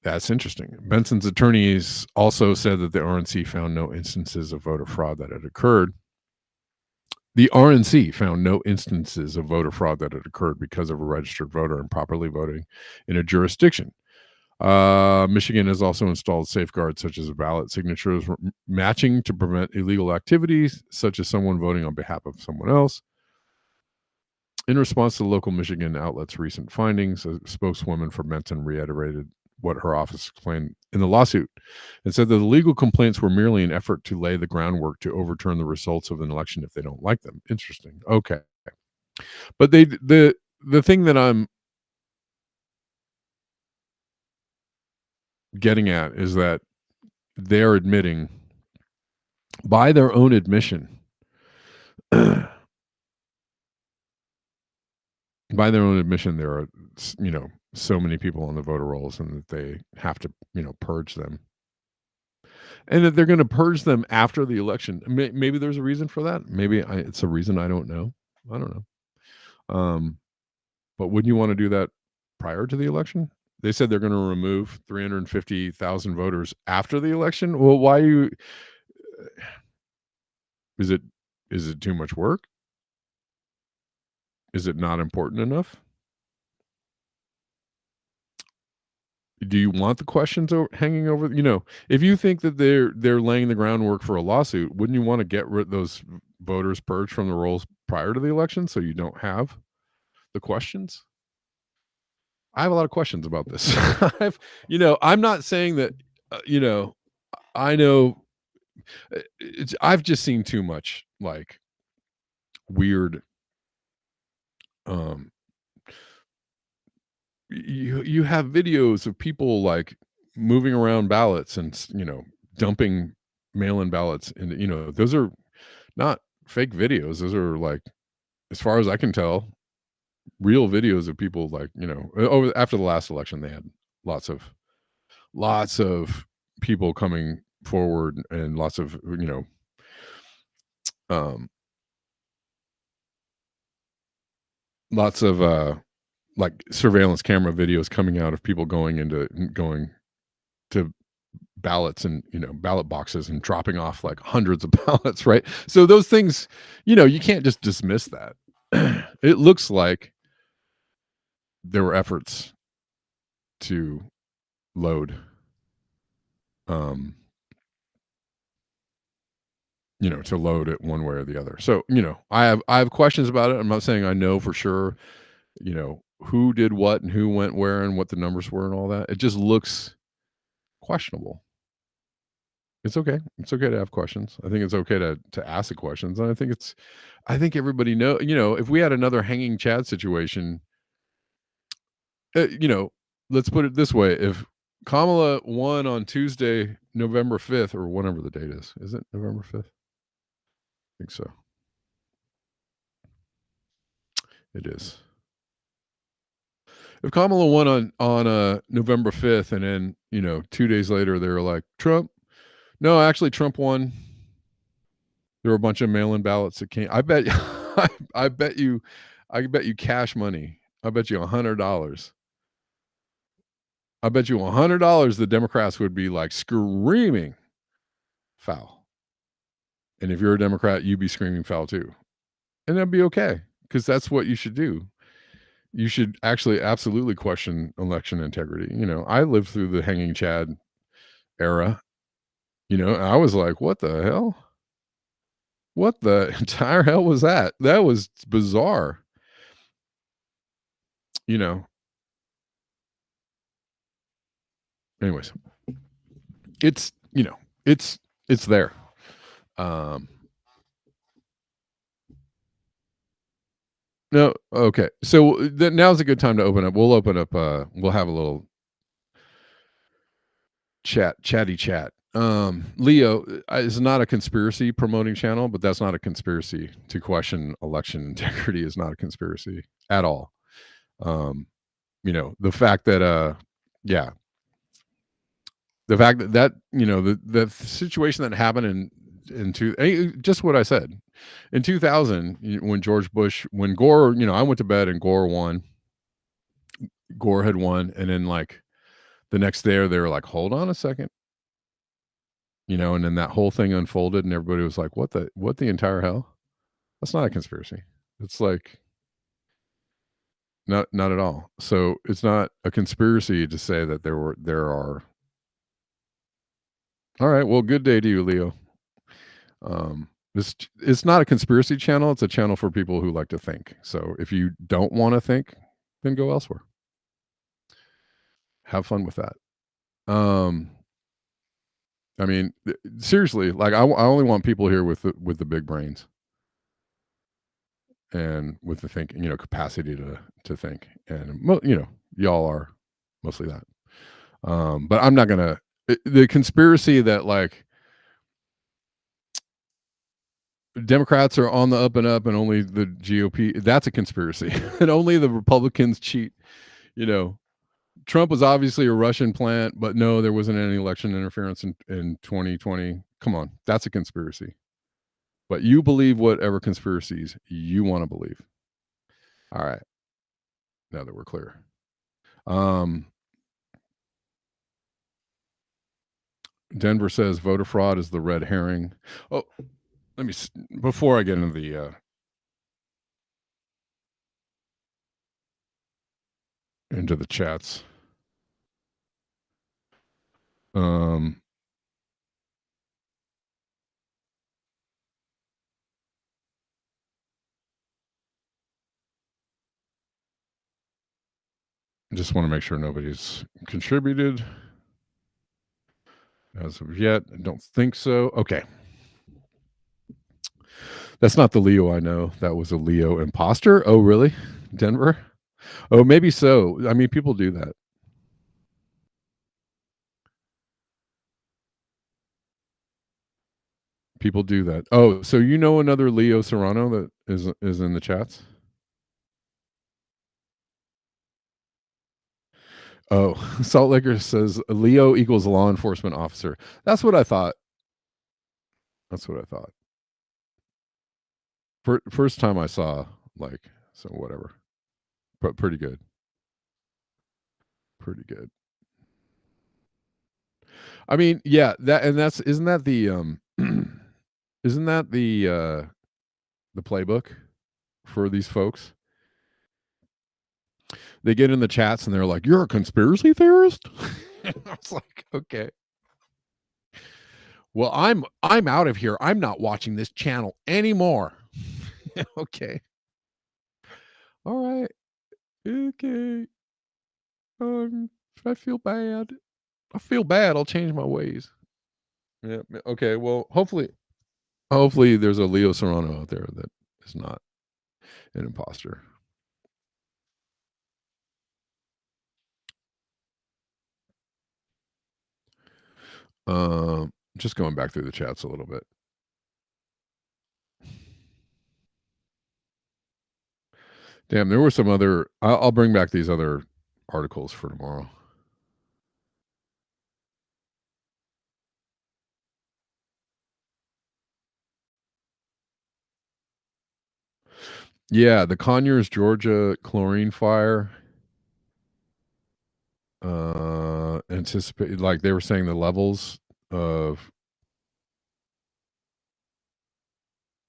That's interesting. Benson's attorneys also said that the RNC found no instances of voter fraud that had occurred. The RNC found no instances of voter fraud that had occurred because of a registered voter improperly voting in a jurisdiction. Michigan has also installed safeguards such as ballot signatures matching to prevent illegal activities, such as someone voting on behalf of someone else. In response to local Michigan outlets' recent findings, a spokeswoman for Benson reiterated what her office explained in the lawsuit and said that the legal complaints were merely an effort to lay the groundwork to overturn the results of an election if they don't like them. Interesting. Okay. But the thing that I'm getting at is that they're admitting, by their own admission, there are, so many people on the voter rolls and that they have to, purge them. And that they're going to purge them after the election. Maybe there's a reason for that. Maybe it's a reason I don't know. I don't know. But wouldn't you want to do that prior to the election? They said they're going to remove 350,000 voters after the election. Well, why you? Is it too much work? Is it not important enough? Do you want the questions hanging over? If you think that they're laying the groundwork for a lawsuit, wouldn't you want to get those voters purged from the rolls prior to the election so you don't have the questions? I have a lot of questions about this. I'm not saying that. I know. I've just seen too much like weird. You have videos of people like moving around ballots and dumping mail-in ballots, and those are not fake videos. Those are, like, as far as I can tell, real videos of people, like, over after the last election they had lots of people coming forward and lots of lots of like surveillance camera videos coming out of people going to ballots and ballot boxes and dropping off like hundreds of ballots, right? So those things, you can't just dismiss that. It looks like there were efforts to load to load it one way or the other. So I have questions about it. I'm not saying I know for sure who did what and who went where and what the numbers were and all that. It just looks questionable. It's okay. It's okay to have questions. I think it's okay to ask the questions. And I think everybody if we had another hanging Chad situation, let's put it this way. If Kamala won on Tuesday, November 5th, or whatever the date is. Is it November 5th? I think so. It is. If Kamala won on November 5th, and then 2 days later they were like Trump. No, actually, Trump won. There were a bunch of mail-in ballots that came. I bet. I bet you. I bet you cash money. I bet you $100. I bet you $100 the Democrats would be like screaming foul. And if you're a Democrat, you'd be screaming foul too. And that'd be okay because that's what you should do. You should actually absolutely question election integrity. I lived through the hanging Chad era. And I was like, what the hell? What the entire hell was that? That was bizarre. You know. Anyways, it's there. Um No, okay. So then now's a good time to open up. We'll open up. We'll have a little chatty chat. Leo is not a conspiracy promoting channel, but that's not a conspiracy to question election integrity is not a conspiracy at all. The fact that yeah, the fact that the situation that happened just what I said in 2000 when George Bush when Gore I went to bed and Gore had won, and then like the next day they were like, hold on a second, and then that whole thing unfolded and everybody was like, what the entire hell? That's not a conspiracy. It's like not at all. So it's not a conspiracy to say that there are. All right, well, good day to you, Leo. This it's not a conspiracy channel, it's a channel for people who like to think. So if you don't want to think, then go elsewhere. Have fun with that. I mean, seriously, like I only want people here with the big brains and with the thinking, capacity to think. And y'all are mostly that. But I'm not gonna the conspiracy that like Democrats are on the up and up and only the GOP, that's a conspiracy. And only the Republicans cheat. You know, Trump was obviously a Russian plant, but no, there wasn't any election interference in 2020. Come on, that's a conspiracy. But you believe whatever conspiracies you want to believe. All right. Now that we're clear. Denver says voter fraud is the red herring. Oh, let me before I get into the chats. Just want to make sure nobody's contributed as of yet. I don't think so. Okay. That's not the Leo I know. That was a Leo imposter. Oh, really? Denver? Oh, maybe so. I mean, people do that. People do that. Oh, so you know another Leo Serrano that is in the chats? Oh, Salt Laker says Leo equals law enforcement officer. That's what I thought. That's what I thought. First time I saw, like, so whatever. But pretty good. Pretty good. I mean, yeah, isn't that the isn't that the playbook for these folks? They get in the chats and they're like, "You're a conspiracy theorist?" I was like, "Okay. Well, I'm out of here. I'm not watching this channel anymore." Okay. All right. Okay. I feel bad. I feel bad. I'll change my ways. Yeah. Okay. Well, hopefully there's a Leo Serrano out there that is not an imposter. Just going back through the chats a little bit. Damn, there were some other. I'll bring back these other articles for tomorrow. Yeah, the Conyers, Georgia chlorine fire. Anticipate like they were saying the levels of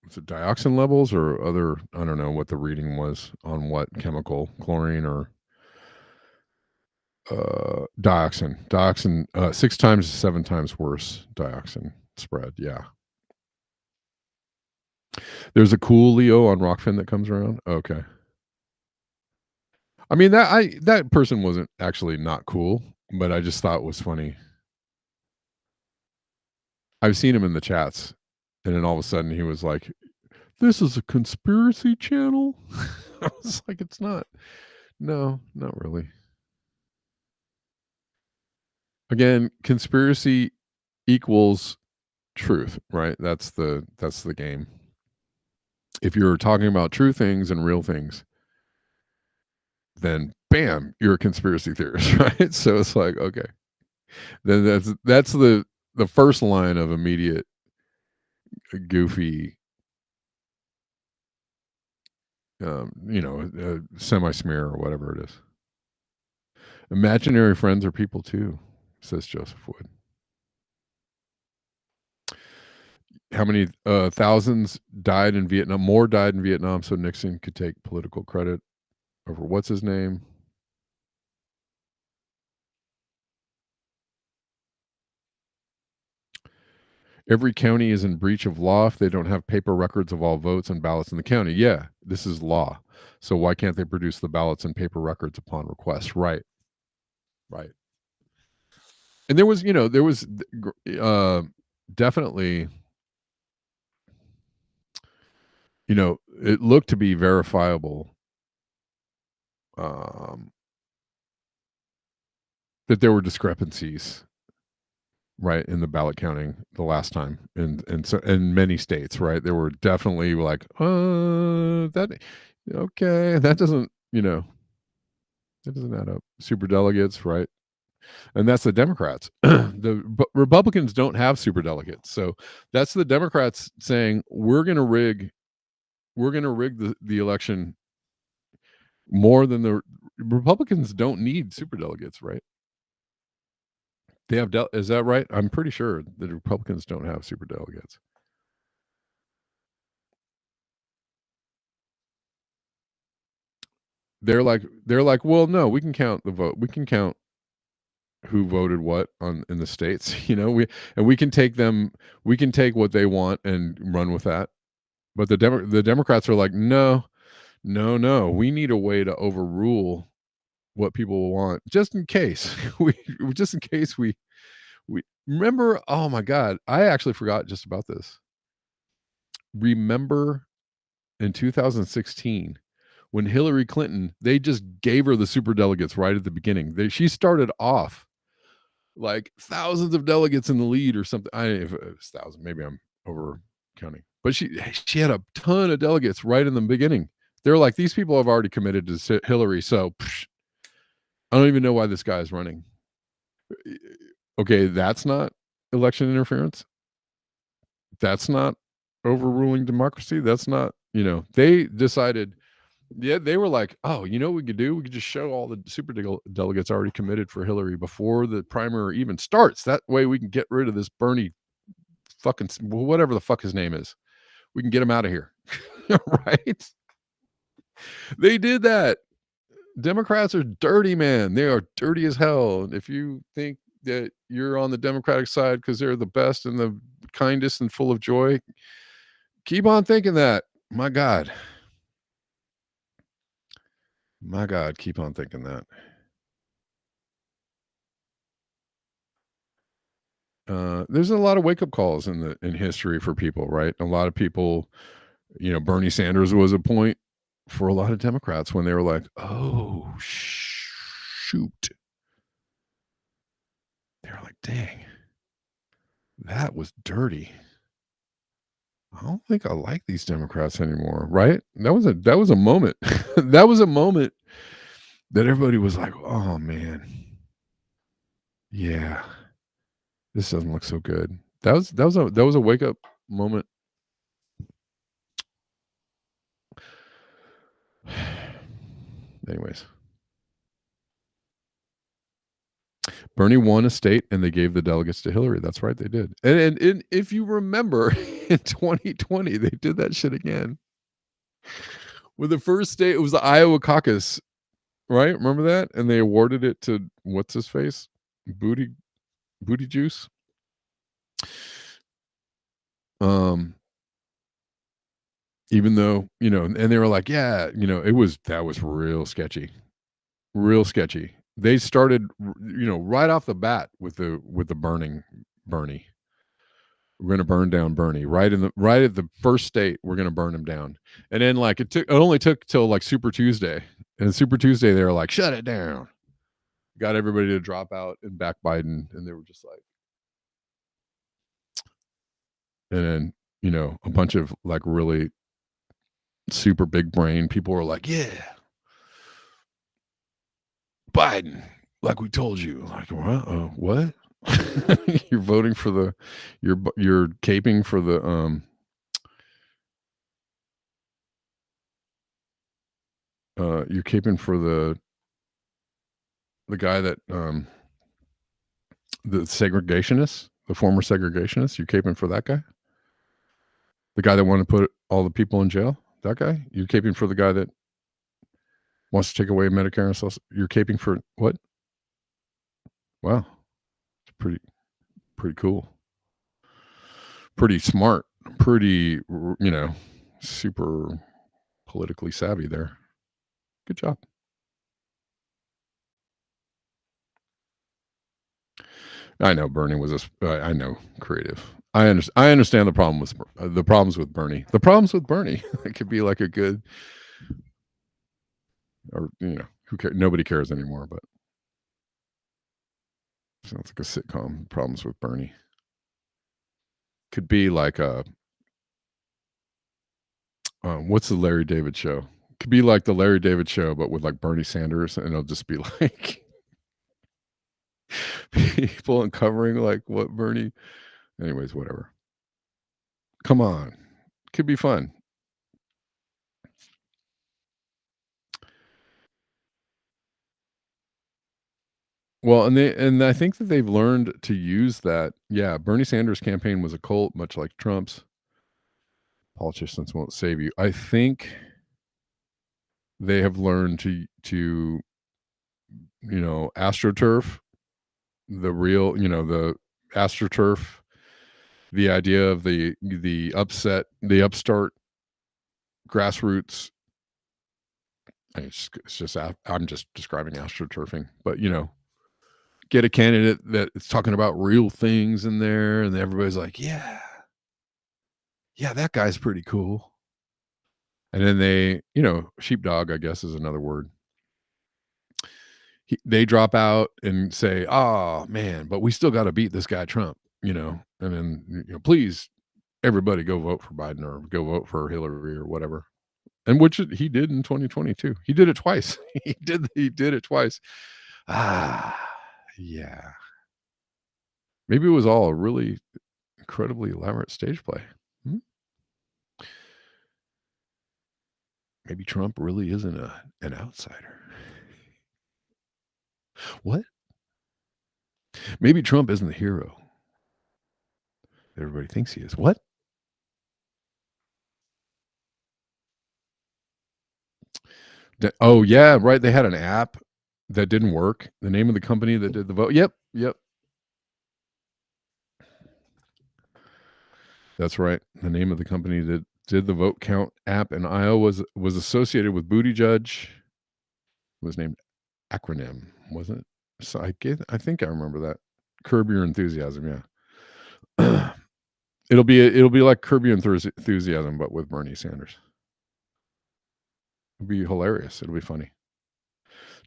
was it dioxin levels or other. I don't know what the reading was on what chemical, chlorine or dioxin, 6 times to 7 times worse dioxin spread. Yeah. There's a cool Leo on Rockfin that comes around. Okay. I mean that person wasn't actually not cool, but I just thought it was funny. I've seen him in the chats, and then all of a sudden he was like, "This is a conspiracy channel." I was like, "It's not." No, not really. Again, conspiracy equals truth, right? That's the game. If you're talking about true things and real things, then bam, you're a conspiracy theorist, right? So it's like, okay, then that's the first line of immediate goofy, semi smear or whatever it is. Imaginary friends are people too, says Joseph Wood. How many thousands died in Vietnam? More died in Vietnam, so Nixon could take political credit over what's his name. Every county is in breach of law if they don't have paper records of all votes and ballots in the county. Yeah, this is law. So why can't they produce the ballots and paper records upon request? Right, right. And there was definitely, it looked to be verifiable, um, that there were discrepancies, right, in the ballot counting the last time, and so in many states, right, there were definitely like, that okay, that doesn't add up. Super delegates, right? And that's the Democrats. Republicans don't have super delegates, so that's the Democrats saying we're gonna rig the election more than the Republicans don't need super delegates, right? They have is that right? I'm pretty sure the Republicans don't have super delegates. They're like, well, no, we can count the vote. We can count who voted what on in the states. We can take them. We can take what they want and run with that. But the Democrats are like, no, no, no. We need a way to overrule what people want, just in case we remember. Oh my God, I actually forgot just about this. Remember in 2016 when Hillary Clinton, they just gave her the super delegates right at the beginning. She started off like thousands of delegates in the lead or something. If it was thousand, maybe I'm over counting, but she had a ton of delegates right in the beginning. They're like, these people have already committed to Hillary, so I don't even know why this guy is running. Okay, that's not election interference. That's not overruling democracy. That's not, they decided. Yeah, they were like, "Oh, you know what we could do? We could just show all the delegates already committed for Hillary before the primary even starts. That way we can get rid of this Bernie fucking whatever the fuck his name is. We can get him out of here." Right? They did that. Democrats are dirty, man. They are dirty as hell. If you think that you're on the Democratic side because they're the best and the kindest and full of joy, keep on thinking that. My God. My God, keep on thinking that. There's a lot of wake up calls in history for people, right? A lot of people, Bernie Sanders was a point for a lot of Democrats when they were like, "Oh shoot," they were like, "Dang." That was dirty. I don't think I like these Democrats anymore, right? That was a moment. That was a moment that everybody was like, "Oh, man. Yeah, this doesn't look so good." That was a wake up moment. Anyways, Bernie won a state and they gave the delegates to Hillary. That's right, they did. And if you remember in 2020, they did that shit again. With the first state, it was the Iowa caucus, right? Remember that? And they awarded it to what's his face? Booty Booty Juice. Um, even though, and they were like, yeah, that was real sketchy. Real sketchy. They started, right off the bat with the burning Bernie. We're gonna burn down Bernie right at the first state. We're gonna burn him down, and then like it only took till like Super Tuesday, and Super Tuesday they were like shut it down, got everybody to drop out and back Biden, and they were just like, and then a bunch of like really super big brain people were like, yeah, Biden, like we told you, like what? You're voting for you're caping for you're caping for the guy that the segregationist, the former segregationist, you're caping for that guy? The guy that wanted to put all the people in jail? That guy? You're caping for the guy that wants to take away Medicare and social, you're caping for what? Wow. It's pretty cool. Pretty smart. Pretty, super politically savvy there. Good job. I know Bernie was I know creative. I understand the problems with Bernie. The problems with Bernie. It could be like a good, or who cares? Nobody cares anymore. But sounds like a sitcom. Problems with Bernie could be like a what's the Larry David show? Could be like the Larry David show, but with like Bernie Sanders, and it'll just be like people uncovering like what Bernie. Anyways, whatever. Come on, could be fun. Well, and I think that they've learned to use that. Yeah, Bernie Sanders' campaign was a cult, much like Trump's. Politicians won't save you. I think they have learned to astroturf the real, the astroturf, the idea of the upstart grassroots. I'm just describing astroturfing, but get a candidate that is talking about real things in there, and everybody's like, yeah, yeah, that guy's pretty cool. And then sheepdog, I guess is another word. They drop out and say, "Oh man, but we still got to beat this guy Trump," And then please, everybody go vote for Biden or go vote for Hillary or whatever. And which he did in 2022. He did it twice. He did it twice. Ah, yeah. Maybe it was all a really incredibly elaborate stage play. Hmm? Maybe Trump really isn't an outsider. What? Maybe Trump isn't the hero that everybody thinks he is. What? Oh, yeah, right, they had an app that didn't work. The name of the company that did the vote. Yep, yep. That's right. The name of the company that did the vote count app in Iowa was associated with Booty Judge. It was named Acronym, wasn't it? So I think I remember that. Curb Your Enthusiasm, yeah. It'll be like Curb Your Enthusiasm, but with Bernie Sanders. It'll be hilarious. It'll be funny.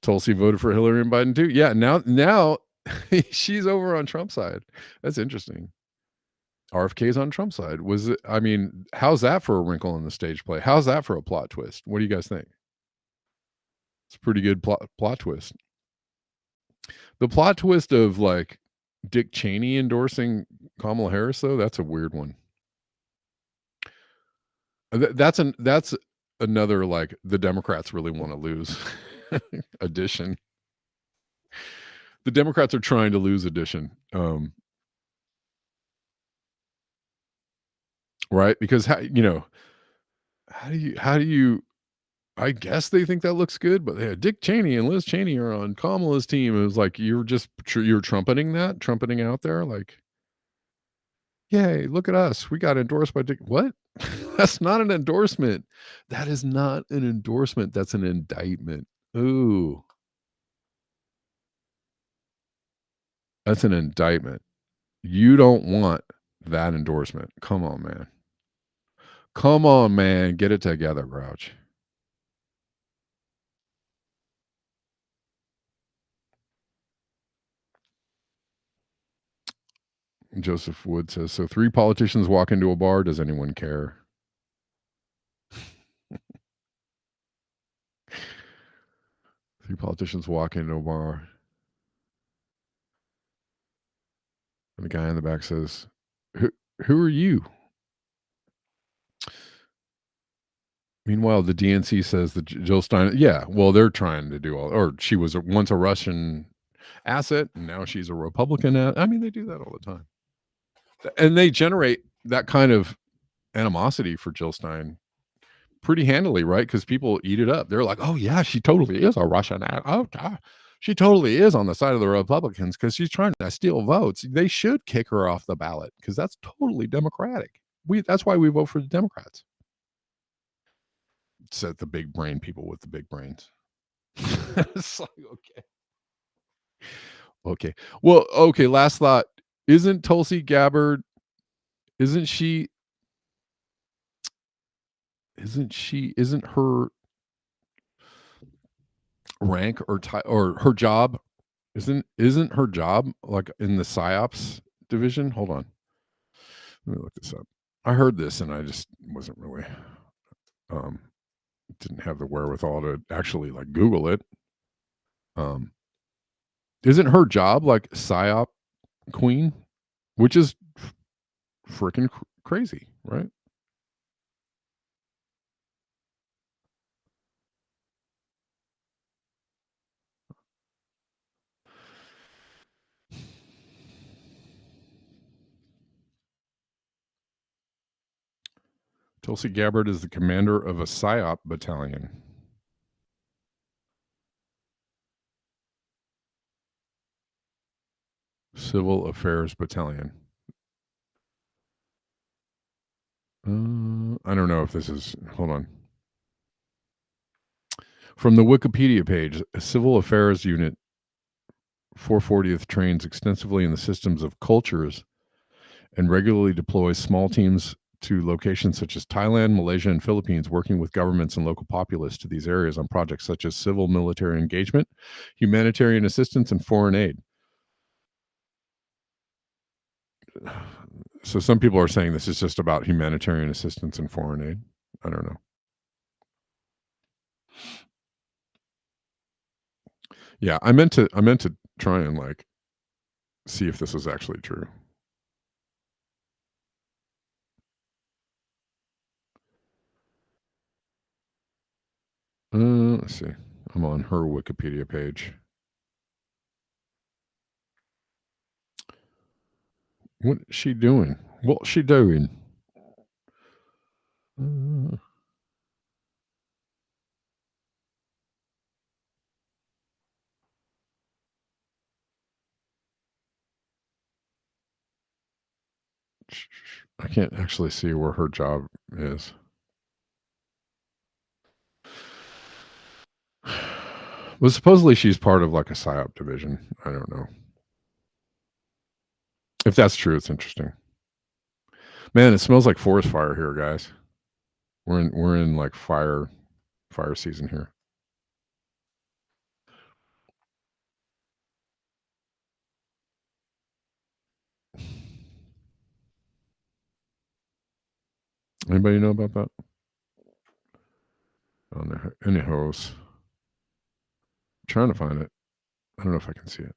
Tulsi voted for Hillary and Biden too. Yeah, now she's over on Trump's side. That's interesting. RFK's on Trump's side. Was it I mean, how's that for a wrinkle in the stage play? How's that for a plot twist? What do you guys think? It's a pretty good plot twist. The plot twist of, like, Dick Cheney endorsing Kamala Harris, though, that's a weird one. That's another, like, the Democrats really wanna lose edition. The Democrats are trying to lose edition, right? Because how do you I guess they think that looks good, but, yeah, Dick Cheney and Liz Cheney are on Kamala's team. It was like, you're just you're trumpeting out there, like, "Yay, look at us. We got endorsed by Dick." What? That's not an endorsement. That is not an endorsement. That's an indictment. Ooh, that's an indictment. You don't want that endorsement. Come on, man. Come on, man. Get it together, Grouch. Joseph Wood says, "So 3 politicians walk into a bar. Does anyone care?" 3 politicians walk into a bar, and the guy in the back says, "Who who are you?" Meanwhile, the DNC says that Jill Stein, yeah, well, they're trying to do all, or she was once a Russian asset, and now she's a Republican. I mean, they do that all the time, and they generate that kind of animosity for Jill Stein pretty handily, right? Because people eat it up. They're like, "Oh yeah, she totally is a Russian. Oh, she totally is on the side of the Republicans because she's trying to steal votes. They should kick her off the ballot because that's totally democratic. That's why we vote for the Democrats." Said the big brain people with the big brains. It's like, okay. Okay. Well, okay, last thought. Isn't Tulsi Gabbard, isn't she isn't her rank or or her job, isn't her job like in the psyops division? Hold on. Let me look this up. I heard this and I just wasn't really um didn't have the wherewithal to actually like Google it. Um isn't her job like psyop queen, which is freaking crazy, right? Tulsi Gabbard is the commander of a psyop battalion. Civil Affairs Battalion. I don't know if this is. Hold on. From the Wikipedia page, a Civil Affairs Unit 440th trains extensively in the systems of cultures and regularly deploys small teams to locations such as Thailand, Malaysia, and Philippines, working with governments and local populace to these areas on projects such as civil military engagement, humanitarian assistance, and foreign aid. So some people are saying this is just about humanitarian assistance and foreign aid. I don't know. Yeah, I meant to try and like see if this was actually true. Let's see. I'm on her Wikipedia page. What is she doing? What's she doing? Uh, I can't actually see where her job is. Well, supposedly she's part of like a psyop division. I don't know. If that's true, it's interesting. Man, it smells like forest fire here, guys. We're in like fire season here. Anybody know about that? On there, anyhows, trying to find it. I don't know if I can see it.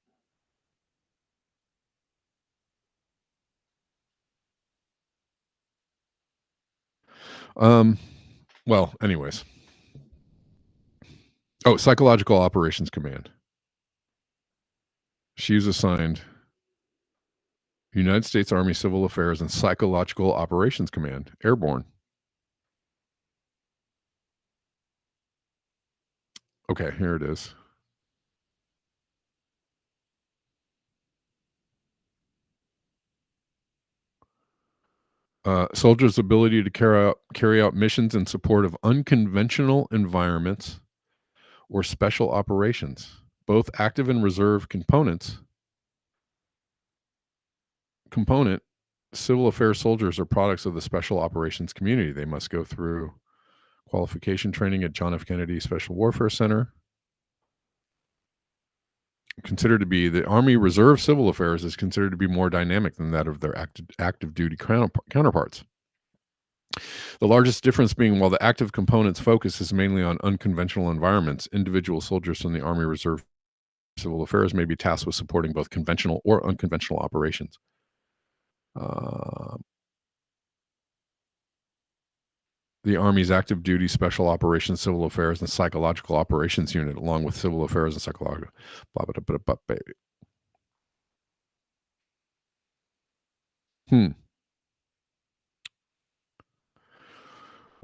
Well, anyways. Oh, Psychological Operations Command. She was assigned United States Army Civil Affairs and Psychological Operations Command, Airborne. Okay, here it is. Soldiers' ability to carry out missions in support of unconventional environments or special operations. Both active and reserve component civil affairs soldiers are products of the special operations community. They must go through qualification training at John F. Kennedy Special Warfare Center. Considered to be the Army Reserve Civil Affairs is considered to be more dynamic than that of their active duty counterparts. The largest difference being while the active component's focus is mainly on unconventional environments, individual soldiers from the Army Reserve Civil Affairs may be tasked with supporting both conventional or unconventional operations. The Army's active duty special operations, civil affairs, and psychological operations unit, along with civil affairs and psychological. Blah, blah, blah, blah, blah, baby.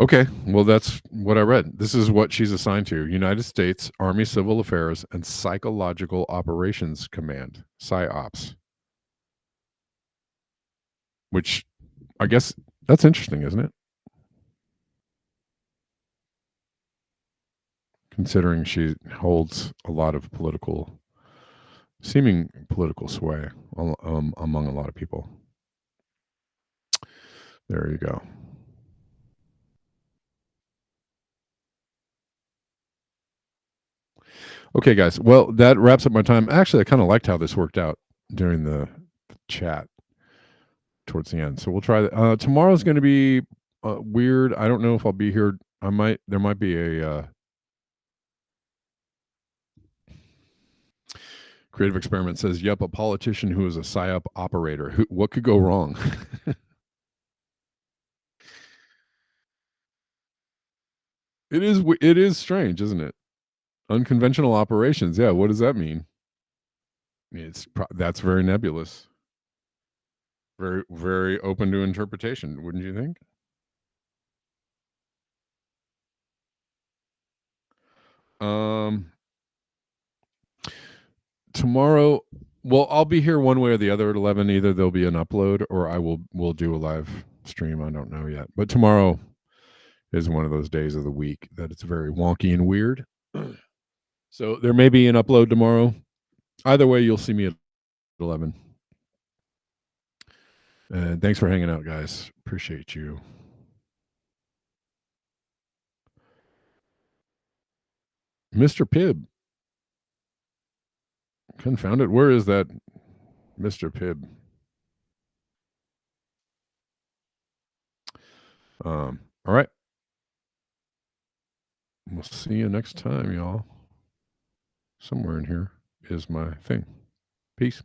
Okay, well, that's what I read. This is what she's assigned to: United States Army Civil Affairs and Psychological Operations Command, PsyOps. Which I guess that's interesting, isn't it? Considering she holds a lot of seeming political sway among a lot of people. There you go. Okay, guys. Well, that wraps up my time. Actually, I kind of liked how this worked out during the chat towards the end. So we'll try that. Tomorrow's going to be weird. I don't know if I'll be here. There might be a Creative Experiment says, yep, a politician who is a PSYOP operator. What could go wrong? It is strange, isn't it? Unconventional operations. Yeah, what does that mean? That's very nebulous. Very, very open to interpretation, wouldn't you think? Tomorrow, well, I'll be here one way or the other at 11. Either there'll be an upload or we'll do a live stream. I don't know yet. But tomorrow is one of those days of the week that it's very wonky and weird. So there may be an upload tomorrow. Either way, you'll see me at 11. And thanks for hanging out, guys. Appreciate you. Mr. Pibb. Confound it. Where is that Mr. Pibb? All right. We'll see you next time, y'all. Somewhere in here is my thing. Peace.